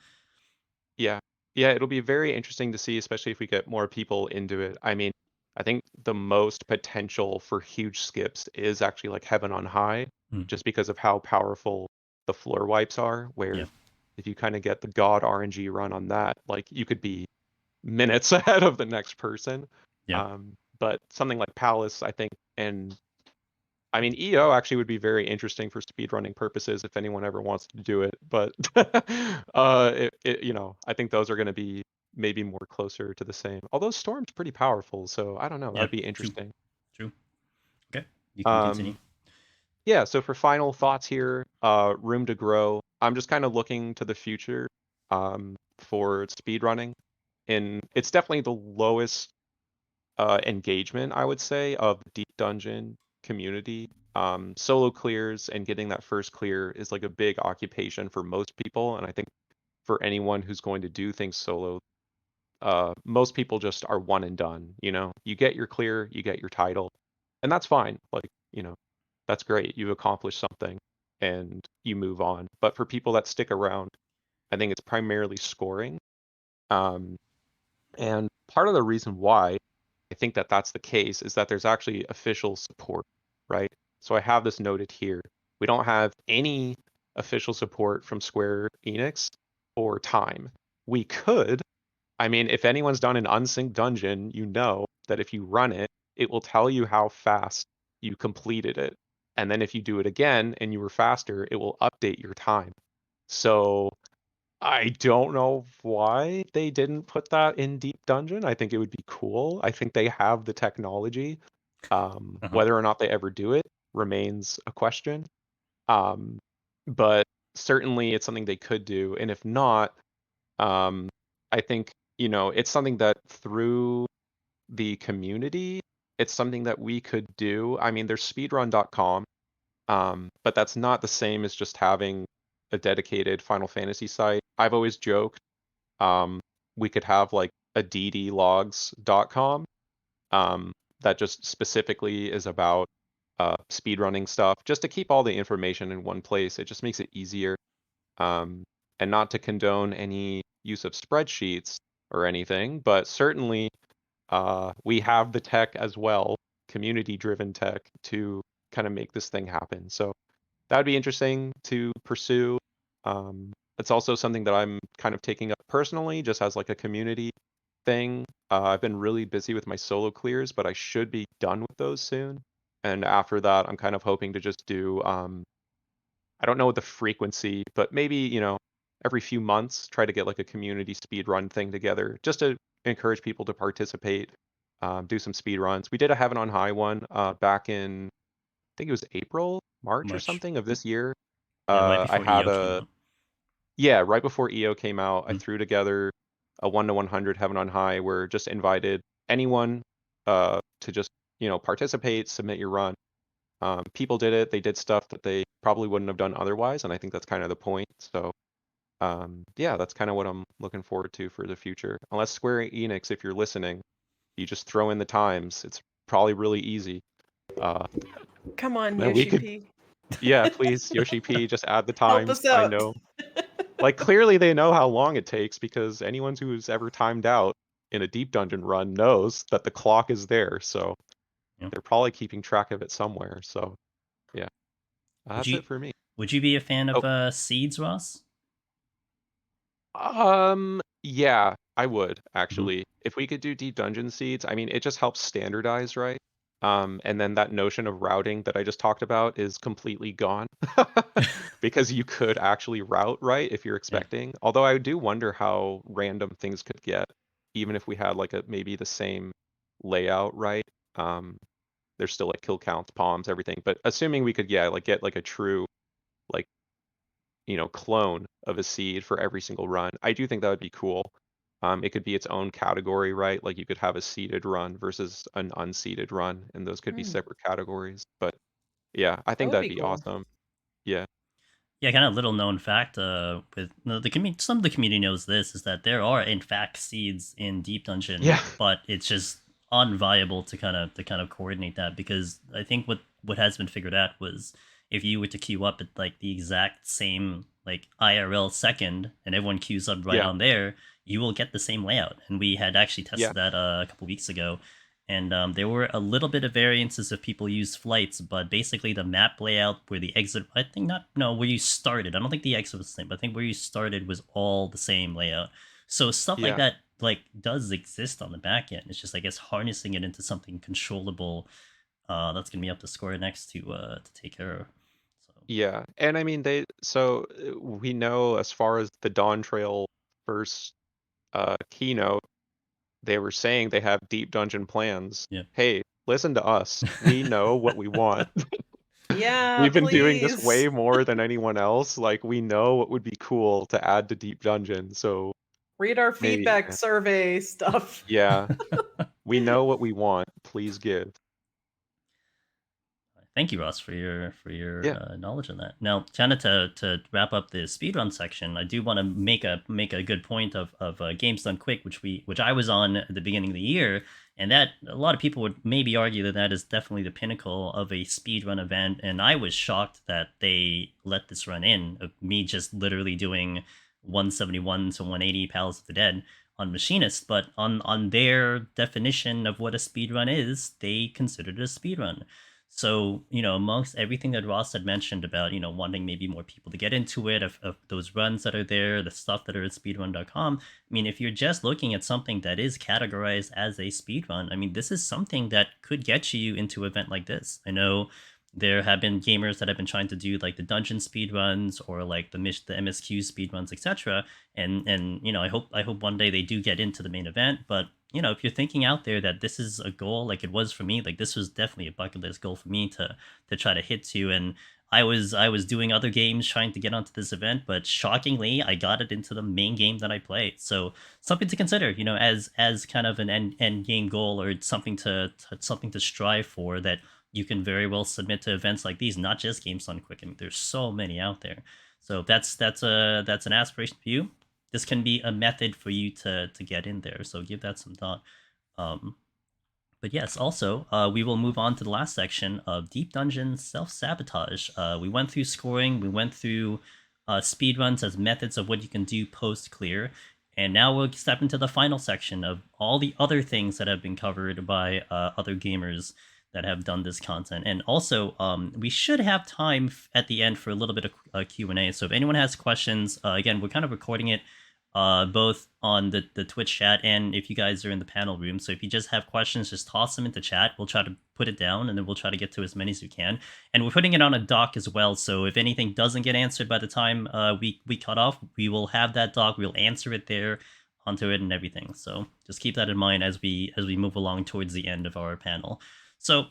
yeah, yeah. It'll be very interesting to see, especially if we get more people into it. I mean, I think the most potential for huge skips is actually like Heaven on High, Mm, just because of how powerful the floor wipes are. yeah, Where if you kind of get the God RNG run on that, like you could be minutes ahead of the next person. yeah, But something like Palace, I think, and I mean, EO actually would be very interesting for speedrunning purposes if anyone ever wants to do it. But I think those are going to be maybe more closer to the same. Although Storm's pretty powerful, so I don't know. That yeah. would be True, interesting. true. Okay, you can continue. Um, yeah. So for final thoughts here, room to grow. I'm just kind of looking to the future for speedrunning, and it's definitely the lowest engagement, I would say, of the Deep Dungeon community. Solo clears and getting that first clear is like a big occupation for most people, and I think for anyone who's going to do things solo, most people just are one and done. You get your clear, you get your title, and that's fine. Like, that's great. You've accomplished something, and you move on. But for people that stick around, I think it's primarily scoring. Um, and part of the reason why I think that that's the case is that there's actually official support, right? So I have this noted here. We don't have any official support from Square Enix or Time. We could. I mean, if anyone's done an unsynced dungeon, you know that if you run it, it will tell you how fast you completed it. And then if you do it again and you were faster, it will update your time. So I don't know why they didn't put that in Deep Dungeon. I think it would be cool. I think they have the technology. Uh-huh. Whether or not they ever do it remains a question. Um, but certainly it's something they could do. And if not, um, I think, it's something that through the community, it's something that we could do. I mean, there's speedrun.com, but that's not the same as just having a dedicated Final Fantasy site. I've always joked um, we could have like a ddlogs.com that just specifically is about speedrunning stuff, just to keep all the information in one place. It just makes it easier. Um, and not to condone any use of spreadsheets or anything, but certainly we have the tech as well, community driven tech, to kind of make this thing happen. So that would be interesting to pursue. It's also something that I'm kind of taking up personally, just as like a community thing. I've been really busy with my solo clears, but I should be done with those soon. And after that, I'm kind of hoping to just do, I don't know what the frequency, but maybe, every few months, try to get like a community speed run thing together just to encourage people to participate, do some speed runs. We did a Heaven on High one back in, I think it was April, March or March. something of this year. Yeah, right I before had EO came a out. Yeah, right before EO came out, I Mm, threw together a 1 to 100 Heaven on High, where just invited anyone to just participate, submit your run. People did it. They did stuff that they probably wouldn't have done otherwise, and I think that's kind of the point. So yeah, that's kind of what I'm looking forward to for the future. Unless Square Enix, if you're listening, you just throw in the times. It's probably really easy. Uh, Come on, then we Yoshi could, P. yeah, please, Yoshi P, just add the Help times. us I out. know. Like, clearly they know how long it takes, because anyone who's ever timed out in a deep dungeon run knows that the clock is there. So Yeah. they're probably keeping track of it somewhere. So yeah, Would that's you it for me. would you be a fan Oh, of seeds, Ross? yeah, I would Hmm. actually. If we could do deep dungeon seeds, I mean, it just helps standardize, right? And then that notion of routing that I just talked about is completely gone because you could actually route, right, if you're Yeah. expecting. Although I do wonder how random things could get, even if we had like a maybe the same layout, right? Um, there's still like kill counts, palms, everything. But assuming we could, yeah, like get like a true like clone of a seed for every single run. I do think that would be cool. It could be its own category, right? Like you could have a seeded run versus an unseeded run, and those could be Hmm, separate categories. But yeah, I that think would that'd be be cool. awesome. Yeah. Yeah, kind of little known fact. With the community, some of the community knows this is that there are in fact seeds in Deep Dungeon, Yeah. but it's just unviable to kind of coordinate that because I think what has been figured out was if you were to queue up at like the exact same like IRL second and everyone queues up right Yeah. on there, you will get the same layout. And we had actually Yeah. tested that a couple weeks ago, and there were a little bit of variances if people used flights, but basically the map layout where the exit, I think not, no, where you started, I don't think the exit was the same, but I think where you started was all the same layout. So stuff like Yeah. that like does exist on the back end. It's just, I guess, harnessing it into something controllable that's gonna be up to Square next to take care of. So Yeah. And I mean we know, as far as the Dawn Trail first keynote, they were saying they have deep dungeon plans. yeah. Hey, listen to us. We know what we want. Yeah, We've been doing this please way more than anyone else. Like, we know what would be cool to add to Deep Dungeon. So read our maybe, feedback survey stuff. yeah, we know what we want. Please give. Thank you, Ross, for your Yeah. knowledge on that. Now, kind of to wrap up the speedrun section, I do want to make a good point of games done quick, which I was on at the beginning of the year, and that a lot of people would maybe argue that that is definitely the pinnacle of a speedrun event, and I was shocked that they let this run in. Of me just literally doing 171 to 180 Palace of the Dead on Machinist, but on their definition of what a speedrun is, they considered it a speedrun. So, amongst everything that Ross had mentioned about, wanting maybe more people to get into it, of those runs that are there, the stuff that are at speedrun.com, I mean, if you're just looking at something that is categorized as a speedrun, I mean, this is something that could get you into an event like this. I know there have been gamers that have been trying to do like the dungeon speedruns or like the MSQ speedruns, etc. And I hope one day they do get into the main event, but if you're thinking out there that this is a goal like it was for me, like this was definitely a bucket list goal for me to try to hit to. And I was doing other games trying to get onto this event, but shockingly I got it into the main game that I played. So something to consider, as kind of an end game goal, or something to strive for, that you can very well submit to events like these, not just Games Done Quick. I mean, there's so many out there. So that's an aspiration for you. This can be a method for you to get in there. So give that some thought. Um, but yes, also, we will move on to the last section of Deep Dungeon Self Sabotage. We went through scoring, we went through speed runs as methods of what you can do post clear, and now we'll step into the final section of all the other things that have been covered by other gamers that have done this content. And also, we should have time at the end for a little bit of Q&A. So if anyone has questions, again, we're kind of recording it both on the Twitch chat and if you guys are in the panel room. So if you just have questions, just toss them into chat. We'll try to put it down, and then we'll try to get to as many as we can. And we're putting it on a doc as well. So if anything doesn't get answered by the time we cut off, we will have that doc. We'll answer it there onto it and everything. So just keep that in mind as we move along towards the end of our panel. So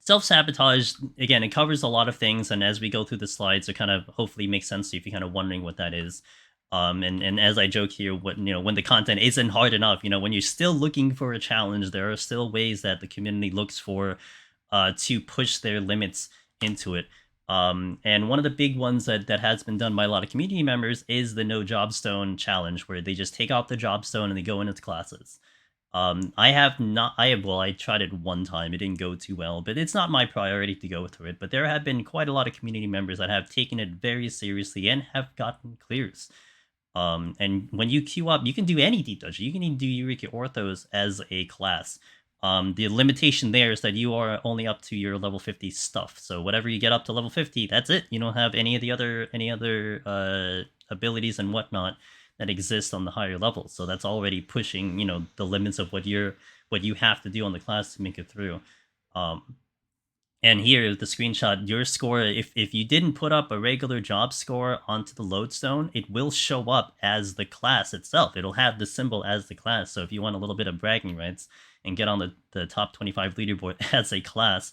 self-sabotage, again, it covers a lot of things, and as we go through the slides, it kind of hopefully makes sense to you if you're kind of wondering what that is. And as I joke here, when the content isn't hard enough, when you're still looking for a challenge, there are still ways that the community looks for to push their limits into it. And one of the big ones that has been done by a lot of community members is the no jobstone challenge, where they just take off the jobstone and they go into classes. I have not. I tried it one time. It didn't go too well, but it's not my priority to go through it. But there have been quite a lot of community members that have taken it very seriously and have gotten clears. And when you queue up, you can do any deep dungeon. You can even do Eureka Orthos as a class. The limitation there is that you are only up to your level 50 stuff. So whatever you get up to level 50, that's it. You don't have any other abilities and whatnot that exist on the higher levels. So that's already pushing, the limits of what you have to do on the class to make it through. And here, the screenshot, your score, if you didn't put up a regular job score onto the lodestone, it will show up as the class itself. It'll have the symbol as the class. So if you want a little bit of bragging rights and get on the top 25 leaderboard as a class,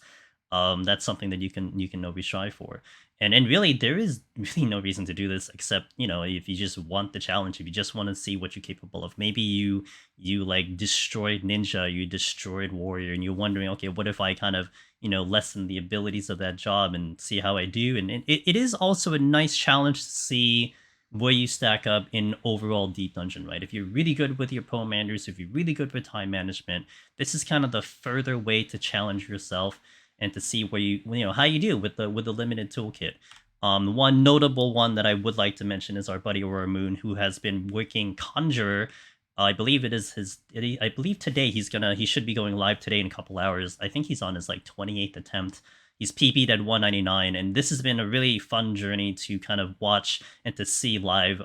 that's something that you can always strive for. And really, there is really no reason to do this except, if you just want the challenge, if you just want to see what you're capable of. Maybe you like destroyed ninja, you destroyed warrior, and you're wondering, okay, what if I kind of lessen the abilities of that job and see how I do. And it is also a nice challenge to see where you stack up in overall Deep Dungeon, right? If you're really good with your pomanders, if you're really good with time management, this is kind of the further way to challenge yourself and to see where how you do with the limited toolkit. One notable one that I would like to mention is our buddy Aurora Moon, who has been working Conjurer. I believe it is I believe today he should be going live today in a couple hours. I think he's on his 28th attempt. He's PB'd at 199, and this has been a really fun journey to kind of watch and to see live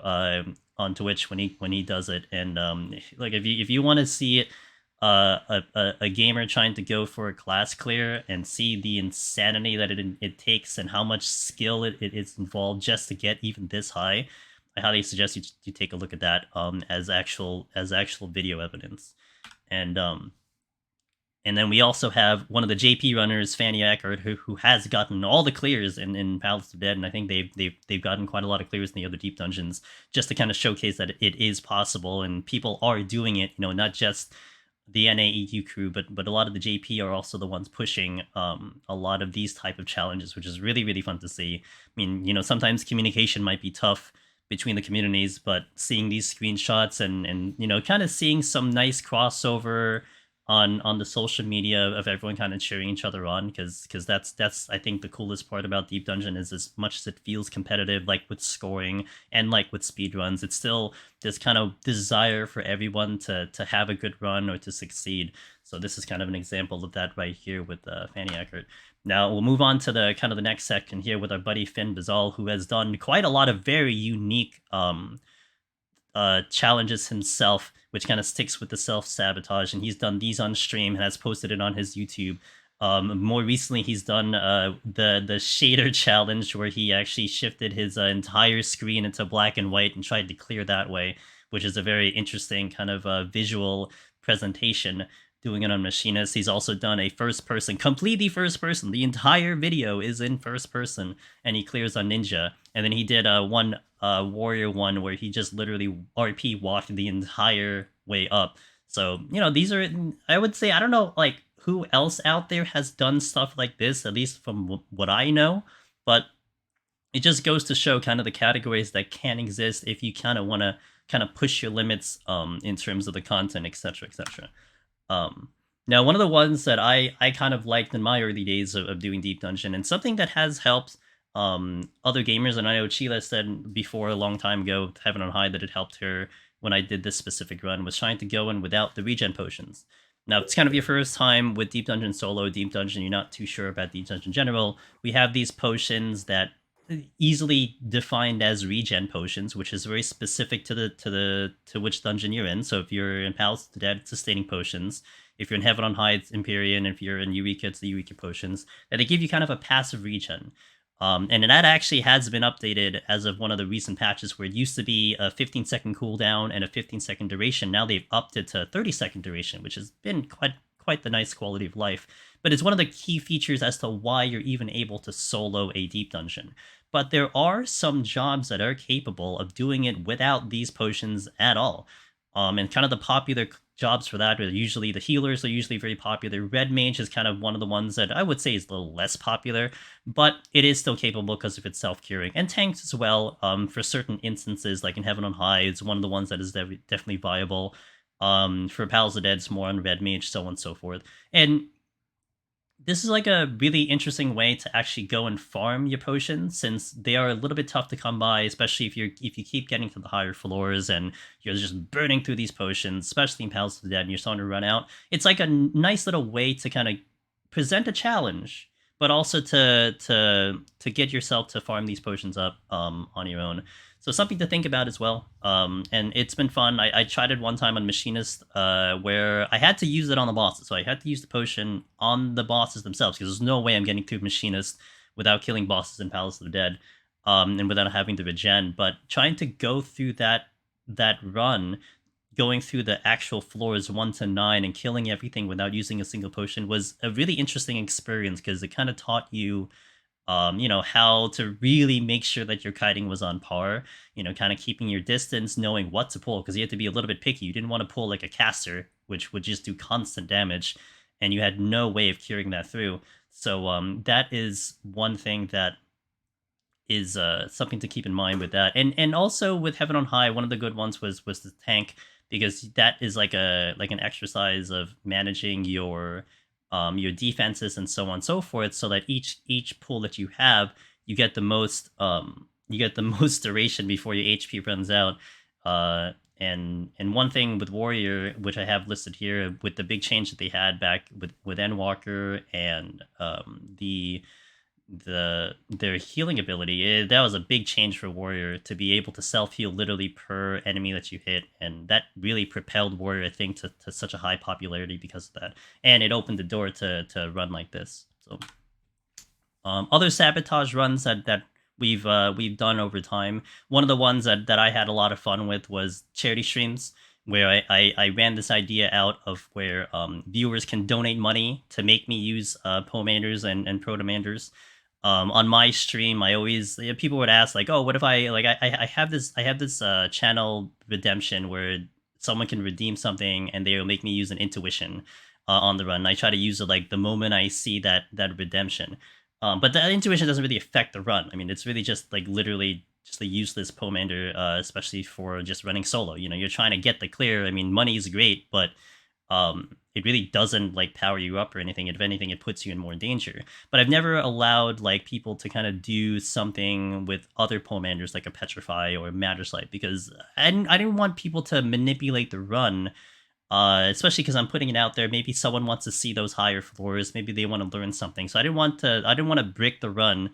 on Twitch when he does it. And if you want to see it, a gamer trying to go for a class clear and see the insanity that it takes and how much skill it is involved just to get even this high, I highly suggest you take a look at that as actual video evidence. And then we also have one of the JP runners, Fanny Eckert, who has gotten all the clears in Palace of Dead, and I think they've gotten quite a lot of clears in the other deep dungeons, just to kind of showcase that it is possible and people are doing it. Not just the NAEQ crew, but a lot of the JP are also the ones pushing a lot of these type of challenges, which is really, really fun to see. I mean, sometimes communication might be tough between the communities, but seeing these screenshots and kind of seeing some nice crossover on the social media of everyone kind of cheering each other on, because that's I think the coolest part about Deep Dungeon is, as much as it feels competitive, like with scoring and like with speedruns, it's still this kind of desire for everyone to have a good run or to succeed. So this is kind of an example of that right here with Fanny Eckert. Now we'll move on to the kind of the next section here with our buddy Finn Bazal, who has done quite a lot of very unique challenges himself, which kind of sticks with the self-sabotage, and he's done these on stream and has posted it on his YouTube. More recently, he's done the shader challenge, where he actually shifted his entire screen into black and white and tried to clear that way, which is a very interesting kind of visual presentation, doing it on Machinist. He's also done a first-person, completely first-person. The entire video is in first-person, and he clears on Ninja. And then he did one Warrior one where he just literally RP walked the entire way up. So, these are, I would say, I don't know, who else out there has done stuff like this, at least from what I know, but it just goes to show kind of the categories that can exist if you kind of want to kind of push your limits in terms of the content, etc., etc. Now, one of the ones that I kind of liked in my early days of doing Deep Dungeon, and something that has helped other gamers, and I know Chiela said before a long time ago, Heaven on High, that it helped her when I did this specific run, was trying to go in without the regen potions. Now, it's kind of your first time with Deep Dungeon Solo, Deep Dungeon, you're not too sure about Deep Dungeon General. We have these potions that easily defined as regen potions, which is very specific to which dungeon you're in. So if you're in Palace of the Dead, it's sustaining potions. If you're in Heaven on High, it's Empyrean. If you're in Eureka, it's the Eureka potions. And they give you kind of a passive regen. And that actually has been updated as of one of the recent patches, where it used to be a 15-second cooldown and a 15-second duration. Now they've upped it to 30-second duration, which has been quite the nice quality of life. But it's one of the key features as to why you're even able to solo a deep dungeon. But there are some jobs that are capable of doing it without these potions at all. And kind of the popular jobs for that are usually the healers are usually very popular. Red Mage is kind of one of the ones that I would say is a little less popular, but it is still capable because of its self-curing. And tanks as well, for certain instances, like in Heaven on High, it's one of the ones that is definitely viable. For Pals of the Dead, it's more on Red Mage, so on and so forth. And this is like a really interesting way to actually go and farm your potions, since they are a little bit tough to come by, especially if you keep getting to the higher floors and you're just burning through these potions, especially in Palace of the Dead, and you're starting to run out. It's like a nice little way to kind of present a challenge, but also to get yourself to farm these potions up on your own. So something to think about as well. And it's been fun. I tried it one time on Machinist, where I had to use it on the bosses. So I had to use the potion on the bosses themselves, because there's no way I'm getting through Machinist without killing bosses in Palace of the Dead, and without having the regen. But trying to go through that run, going through the actual floors 1 to 9 and killing everything without using a single potion, was a really interesting experience, because it kind of taught you how to really make sure that your kiting was on par, kind of keeping your distance, knowing what to pull, because you had to be a little bit picky. You didn't want to pull like a caster, which would just do constant damage, and you had no way of curing that through. So that is one thing that is something to keep in mind with that. And also with Heaven on High, one of the good ones was the tank, because that is like an exercise of managing your defenses and so on and so forth, so that each pool that you have, you get the most most duration before your HP runs out. And one thing with Warrior, which I have listed here, with the big change that they had back with Endwalker and their healing ability, that was a big change for Warrior, to be able to self-heal literally per enemy that you hit, and that really propelled Warrior, I think, to such a high popularity because of that, and it opened the door to run like this. So other sabotage runs that we've done over time, one of the ones that I had a lot of fun with was charity streams, where I ran this idea out of where viewers can donate money to make me use Pomanders and Protomanders. On my stream, I always, people would ask like, oh, what if I have this channel redemption where someone can redeem something and they will make me use an intuition on the run. And I try to use it like the moment I see that redemption. But that intuition doesn't really affect the run. I mean, it's really just like literally just a useless Pomander, especially for just running solo. You're trying to get the clear. I mean, money is great, but it really doesn't like power you up or anything. If anything, it puts you in more danger. But I've never allowed like people to kind of do something with other Pomanders like a Petrify or Matterslide, because I didn't want people to manipulate the run. Especially because I'm putting it out there. Maybe someone wants to see those higher floors. Maybe they want to learn something. So I didn't want to break the run,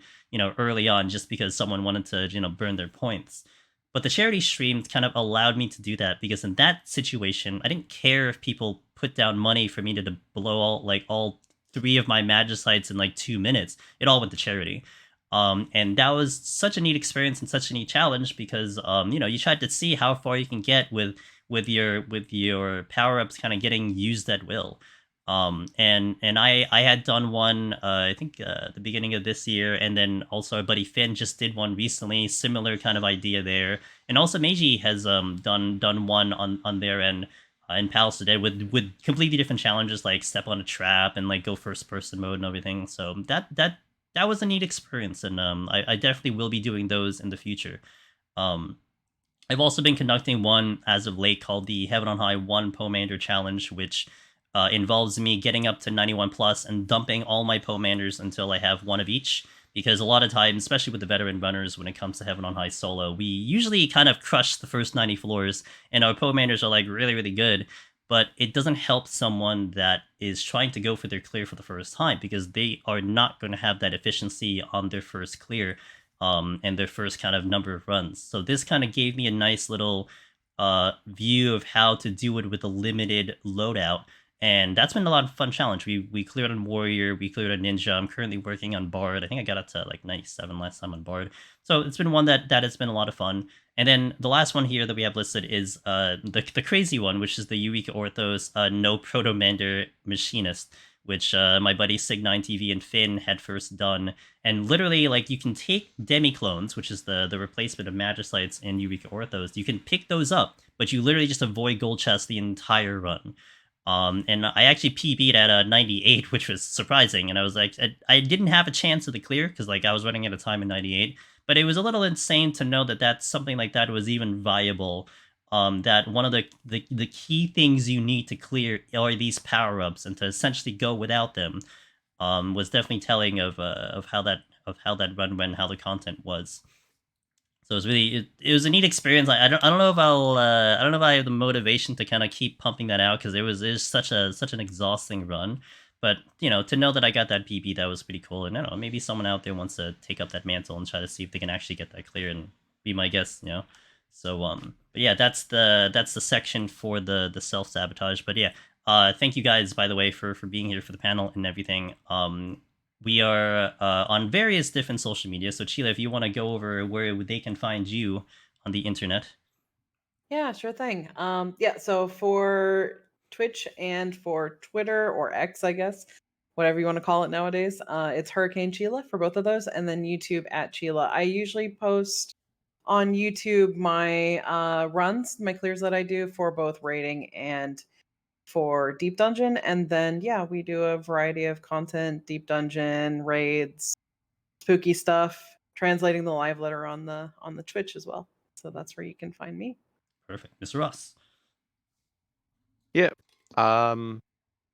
early on, just because someone wanted to, burn their points. But the charity streams kind of allowed me to do that, because in that situation, I didn't care if people put down money for me to blow all 3 of my Magicites in like 2 minutes. It all went to charity. And that was such a neat experience and such a neat challenge, because you tried to see how far you can get with your power-ups kind of getting used at will. And I had done one, I think the beginning of this year, and then also our buddy Finn just did one recently, similar kind of idea there. And also Meiji has done one on their end in Palace of the Dead with completely different challenges, like step on a trap and like go first person mode and everything. So that was a neat experience, and I definitely will be doing those in the future. I've also been conducting one as of late called the Heaven on High 1 Pomander Challenge, which involves me getting up to 91 plus and dumping all my Pomanders until I have one of each. Because a lot of times, especially with the veteran runners, when it comes to Heaven on High solo, we usually kind of crush the first 90 floors, and our Pomanders are like really, really good. But it doesn't help someone that is trying to go for their clear for the first time, because they are not going to have that efficiency on their first clear. And their first kind of number of runs. So this kind of gave me a nice little view of how to do it with a limited loadout. And that's been a lot of fun challenge. We cleared on Warrior, we cleared on Ninja. I'm currently working on Bard. I think I got up to like 97 last time on Bard. So it's been one that has been a lot of fun. And then the last one here that we have listed is the crazy one, which is the Eureka Orthos no Protomander Machinist, which my buddy Sig9TV and Finn had first done. And literally, like, you can take demi-clones, which is the replacement of Magicites and Eureka Orthos. You can pick those up, but you literally just avoid gold chests the entire run. And I actually PB'd at a 98, which was surprising. And I was like, I didn't have a chance of the clear, because like I was running at a time in 98. But it was a little insane to know that something like that was even viable. that one of the key things you need to clear are these power-ups, and to essentially go without them was definitely telling of how that run went, how the content was. So it was really it was a neat experience. I don't know if I don't know if I have the motivation to kind of keep pumping that out, because it was such an exhausting run. But to know that I got that PB, that was pretty cool. And I don't know, maybe someone out there wants to take up that mantle and try to see if they can actually get that clear and be my guest. So but yeah, that's the section for the self sabotage. But yeah, thank you guys, by the way, for being here for the panel and everything. We are on various different social media. So Chiela, if you want to go over where they can find you on the internet. Yeah, sure thing. Yeah, so for Twitch and for Twitter or X, I guess, whatever you want to call it nowadays, it's HurricaneChiela for both of those, and then YouTube @Chiela. I usually post on YouTube my runs, my clears that I do for both raiding and for Deep Dungeon, and then yeah, we do a variety of content: Deep Dungeon, raids, spooky stuff, translating the live letter on the Twitch as well. So that's where you can find me. Perfect, Mr. Ross. Yeah.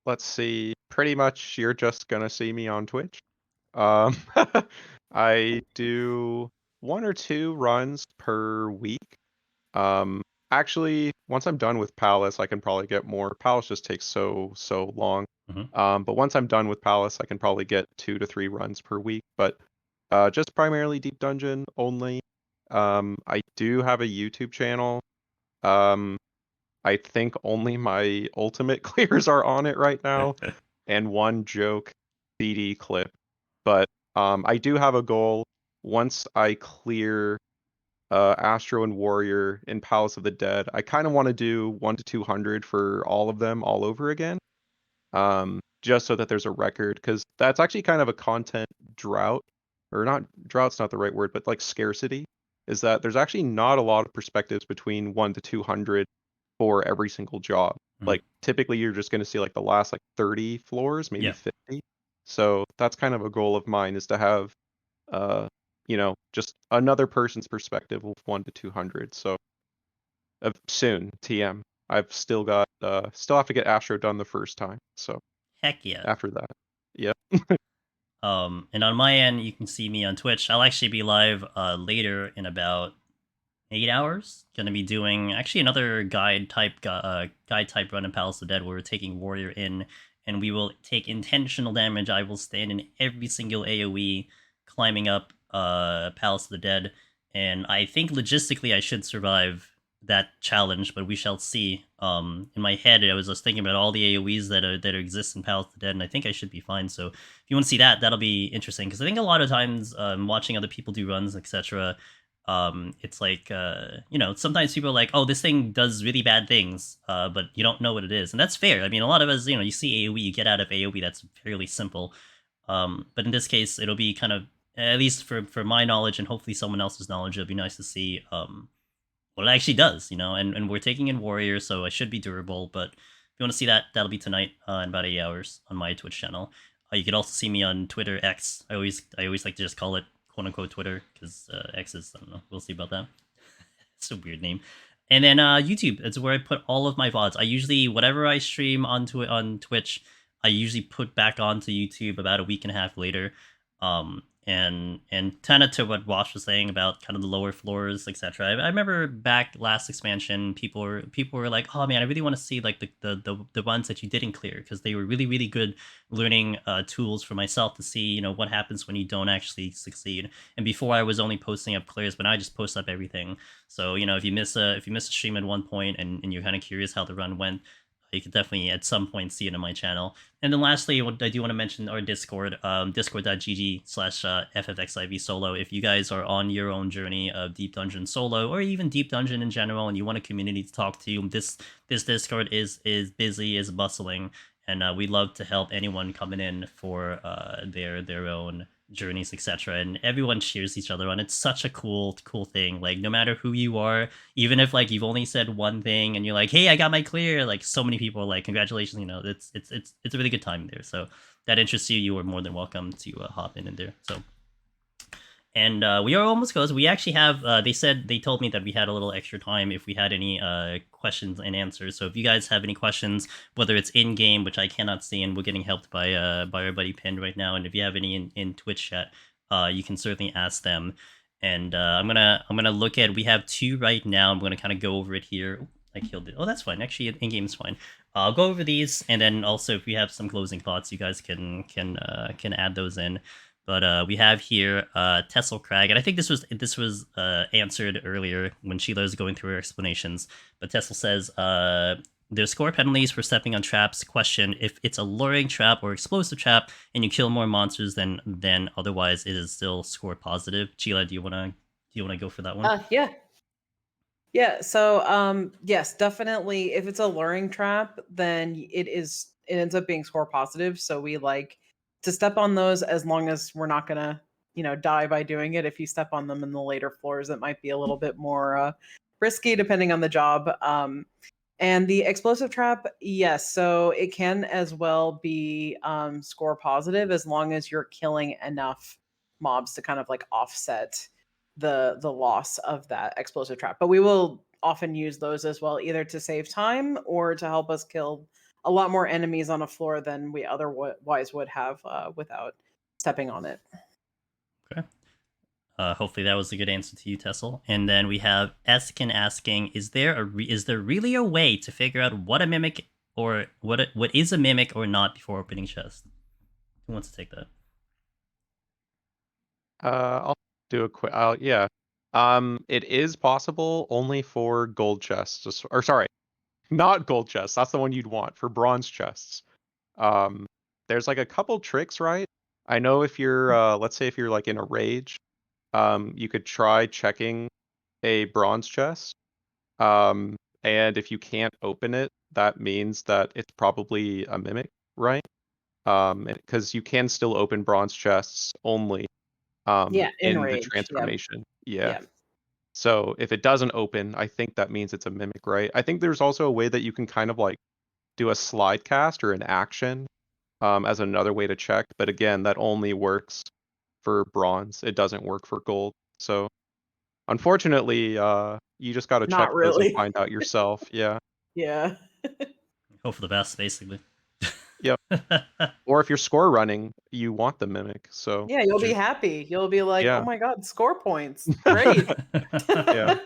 Let's see. Pretty much, you're just gonna see me on Twitch. Um, I do 1 or 2 runs per week. Actually, once I'm done with Palace, I can probably get more. Palace just takes so long. But once I'm done with Palace, I can probably get 2 to 3 runs per week. But just primarily Deep Dungeon only. I do have a YouTube channel. I think only my ultimate clears are on it right now, and 1 joke CD clip. But I do have a goal. Once I clear Astro and Warrior in Palace of the Dead, I kind of want to do 1 to 200 for all of them all over again. Just so that there's a record, because that's actually kind of a content drought, or not drought's not the right word, but like scarcity, is that there's actually not a lot of perspectives between 1 to 200 for every single job. Like typically you're just going to see like the last like 30 floors, maybe 50. So that's kind of a goal of mine, is to have just another person's perspective of 1 to 200. So soon, TM. I've still got still have to get Astro done the first time. So Heck yeah. after that. Yeah. And on my end, you can see me on Twitch. I'll actually be live later in about 8 hours. Gonna be doing actually another guide type run in Palace of the Dead, where we're taking Warrior in, and we will take intentional damage. I will stand in every single AoE, climbing up Palace of the Dead, and I think logistically I should survive that challenge, but we shall see. In my head, I was just thinking about all the AoEs that exist in Palace of the Dead, and I think I should be fine. So if you want to see that, that'll be interesting, because I think a lot of times watching other people do runs, etc., it's like sometimes people are like, oh, this thing does really bad things, but you don't know what it is, and that's fair. I mean, a lot of us, you see AoE, you get out of AoE, that's fairly simple. But in this case, it'll be kind of, at least for my knowledge and hopefully someone else's knowledge, it'll be nice to see what it actually does, and we're taking in Warrior, so I should be durable. But if you want to see that, that'll be tonight in about 8 hours on my Twitch channel. You could also see me on Twitter, X. I always like to just call it quote unquote Twitter, because X is, I don't know, we'll see about that. It's a weird name. And then YouTube, it's where I put all of my VODs. I usually, whatever I stream on Twitch, I usually put back onto YouTube about a week and a half later. And kind of to what Wash was saying about kind of the lower floors, etc. I remember back last expansion, people were like, "Oh man, I really want to see like the ones that you didn't clear, because they were really really good learning tools for myself to see what happens when you don't actually succeed." And before I was only posting up clears, but now I just post up everything. So if you miss a stream at one point and you're kind of curious how the run went, you could definitely at some point see it on my channel. And then lastly, what I do want to mention our Discord, discord.gg/ffxiv solo. If you guys are on your own journey of Deep Dungeon solo, or even Deep Dungeon in general, and you want a community to talk to, this Discord is busy, is bustling, and we love to help anyone coming in for their own journeys, etc. And everyone cheers each other on. It's such a cool thing. Like, no matter who you are, even if like you've only said one thing and you're like, hey, I got my clear, like so many people are like, congratulations. It's a really good time there. So that interests you, you are more than welcome to hop in there. So And we are almost close. We actually have. They told me that we had a little extra time if we had any questions and answers. So if you guys have any questions, whether it's in game, which I cannot see, and we're getting helped by our buddy Pinned right now, and if you have any in Twitch chat, you can certainly ask them. And I'm gonna look at. We have 2 right now. I'm gonna kind of go over it here. I killed it. Oh, that's fine. Actually, in game is fine. I'll go over these, and then also if we have some closing thoughts, you guys can add those in. But we have here Tessel Crag, and I think this was answered earlier when Sheila was going through her explanations. But Tessel says there's score penalties for stepping on traps. Question: if it's a luring trap or explosive trap, and you kill more monsters than otherwise, it is still score positive. Sheila, do you wanna go for that one? Yeah. Yeah, so yes, definitely if it's a luring trap, then it ends up being score positive. So we like to step on those as long as we're not gonna, die by doing it. If you step on them in the later floors, it might be a little bit more risky depending on the job. And the explosive trap, yes, so it can as well be score positive as long as you're killing enough mobs to kind of like offset the loss of that explosive trap. But we will often use those as well, either to save time or to help us kill a lot more enemies on a floor than we otherwise would have without stepping on it. Okay. Hopefully that was a good answer to you, Tessel. And then we have Eskin asking, is there really a way to figure out what a mimic or what is a mimic or not before opening chest? Who wants to take that? I'll do a quick. Yeah. It is possible only for gold chests, or sorry, not gold chests. That's the one you'd want for bronze chests. Um, there's like a couple tricks, right? I know if you're, let's say if you're like in a rage, you could try checking a bronze chest. And if you can't open it, that means that it's probably a mimic, right? Because you can still open bronze chests only Yeah, in in the rage. Yeah. transformation. Yeah. Yeah. So if it doesn't open, I think that means it's a mimic, right? I think there's also a way that you can kind of like do a slide cast or an action as another way to check. But again, that only works for bronze. It doesn't work for gold. So unfortunately, you just got to check Not those and really. find out yourself. Yeah. Yeah. Hope for the best, basically. Yep. Or if you're score running, you want the mimic. So Yeah, you'll be True. happy. You'll be like, "Oh yeah. my god, score points. Great." Yeah.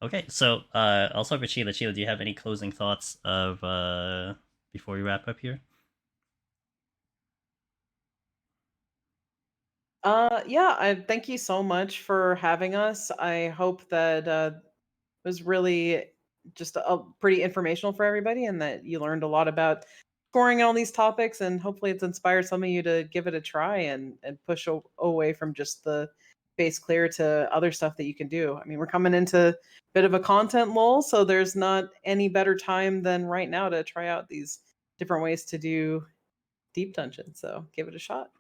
Okay, so I'll start with Sheila. Sheila, do you have any closing thoughts of before we wrap up here? Yeah, I thank you so much for having us. I hope that was really just pretty informational for everybody and that you learned a lot about scoring and all these topics, and hopefully it's inspired some of you to give it a try and push away from just the base clear to other stuff that you can do. I mean, we're coming into a bit of a content lull, so there's not any better time than right now to try out these different ways to do deep dungeon. So give it a shot.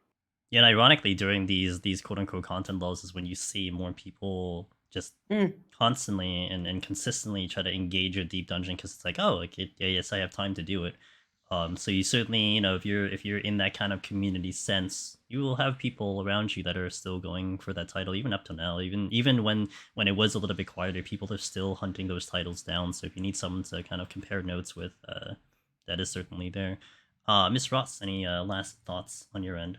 Yeah, and ironically, during these quote unquote content lulls is when you see more people just Mm, constantly and consistently try to engage with Deep Dungeon because it's like, oh, like yeah, yes, I have time to do it. So you certainly, if you're in that kind of community sense, you will have people around you that are still going for that title, even up to now. Even when it was a little bit quieter, people are still hunting those titles down. So if you need someone to kind of compare notes with, that is certainly there. Miss Ross, any last thoughts on your end?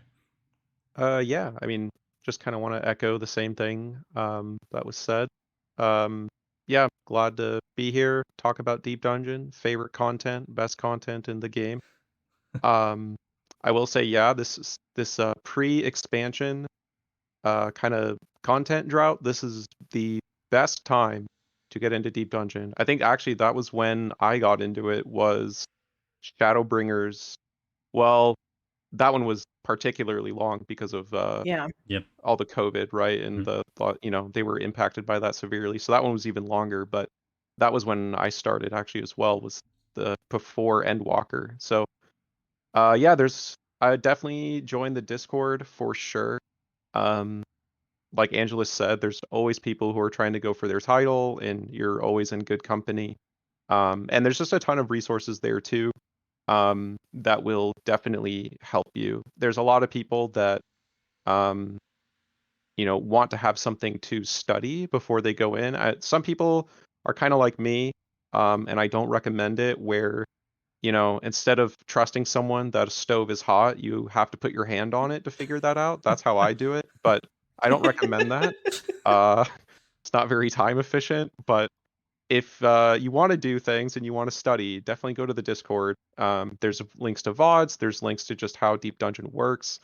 Yeah, I mean, just kind of want to echo the same thing that was said. Um, yeah, glad to be here, talk about Deep Dungeon, favorite content, best content in the game. Um, I will say, yeah, this pre-expansion kind of content drought. This is the best time to get into Deep Dungeon. I think actually that was when I got into it was Shadowbringers. Well, that one was particularly long because of yeah. Yep. all the COVID, right? And Mhm. they were impacted by that severely. So that one was even longer, but that was when I started actually as well, was the before Endwalker. So yeah, I definitely joined the Discord for sure. Um like Angelus said, there's always people who are trying to go for their title and you're always in good company. And there's just a ton of resources there too, that will definitely help you. There's a lot of people that want to have something to study before they go in. Some people are kind of like me, and I don't recommend it, where instead of trusting someone that a stove is hot, you have to put your hand on it to figure that out. That's how I do it, but I don't recommend that. Uh, it's not very time efficient, but if you want to do things and you want to study, definitely go to the Discord. There's links to VODs, there's links to just how Deep Dungeon works.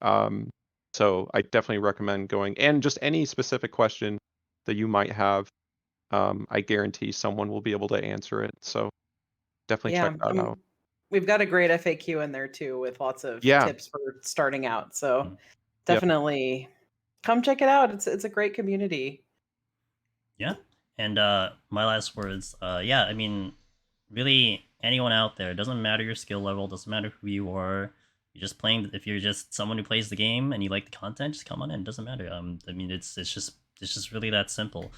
So I definitely recommend going, and just any specific question that you might have, I guarantee someone will be able to answer it. So definitely check Yeah, that out. we've got a great FAQ in there too with lots of Yeah. tips for starting out. So Mm. Yep. definitely come check it out. It's a great community. Yeah. And my last words, yeah, I mean, really anyone out there, it doesn't matter your skill level, doesn't matter who you are. You're just playing, if you're just someone who plays the game and you like the content, just come on in. It doesn't matter. I mean, it's just really that simple.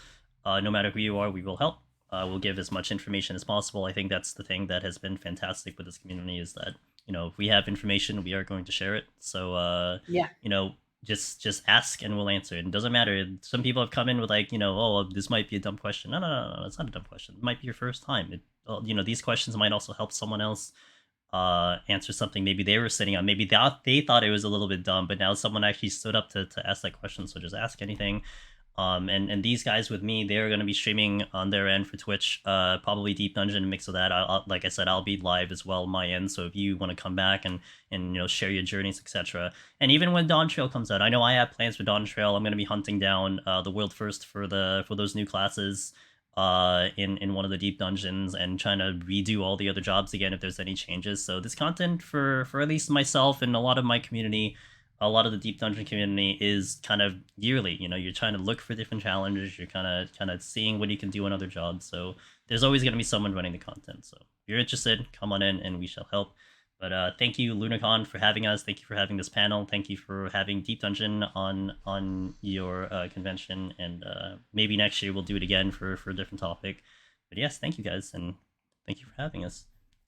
No matter who you are, we will help. We'll give as much information as possible. I think that's the thing that has been fantastic with this community, is that if we have information, we are going to share it. So Yeah. just ask and we'll answer. It doesn't matter. Some people have come in with like, oh, this might be a dumb question. No, it's not a dumb question. It might be your first time. These questions might also help someone else answer something maybe they were sitting on. Maybe they thought it was a little bit dumb, but now someone actually stood up to ask that question. So just ask anything. And these guys with me, they're going to be streaming on their end for Twitch, probably Deep Dungeon, mix of that. Like I said, I'll be live as well on my end. So if you want to come back and share your journeys, etc. And even when Dawn Trail comes out, I know I have plans for Dawn Trail. I'm going to be hunting down the world first for those new classes in one of the deep dungeons, and trying to redo all the other jobs again if there's any changes. So this content for at least myself and a lot of my community, a lot of the deep dungeon community, is kind of yearly. You're trying to look for different challenges, you're kind of seeing what you can do on other jobs. So there's always going to be someone running the content. So if you're interested, come on in and we shall help. But thank you, Lunarcon, for having us. Thank you for having this panel. Thank you for having Deep Dungeon on your convention. And maybe next year we'll do it again for a different topic. But yes, thank you guys, and thank you for having us.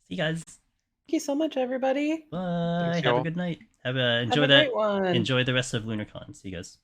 See you guys. Thank you so much, everybody. Bye. Thanks, Have a y'all. good night. Have a great one. Enjoy the rest of LunarCon. See you guys.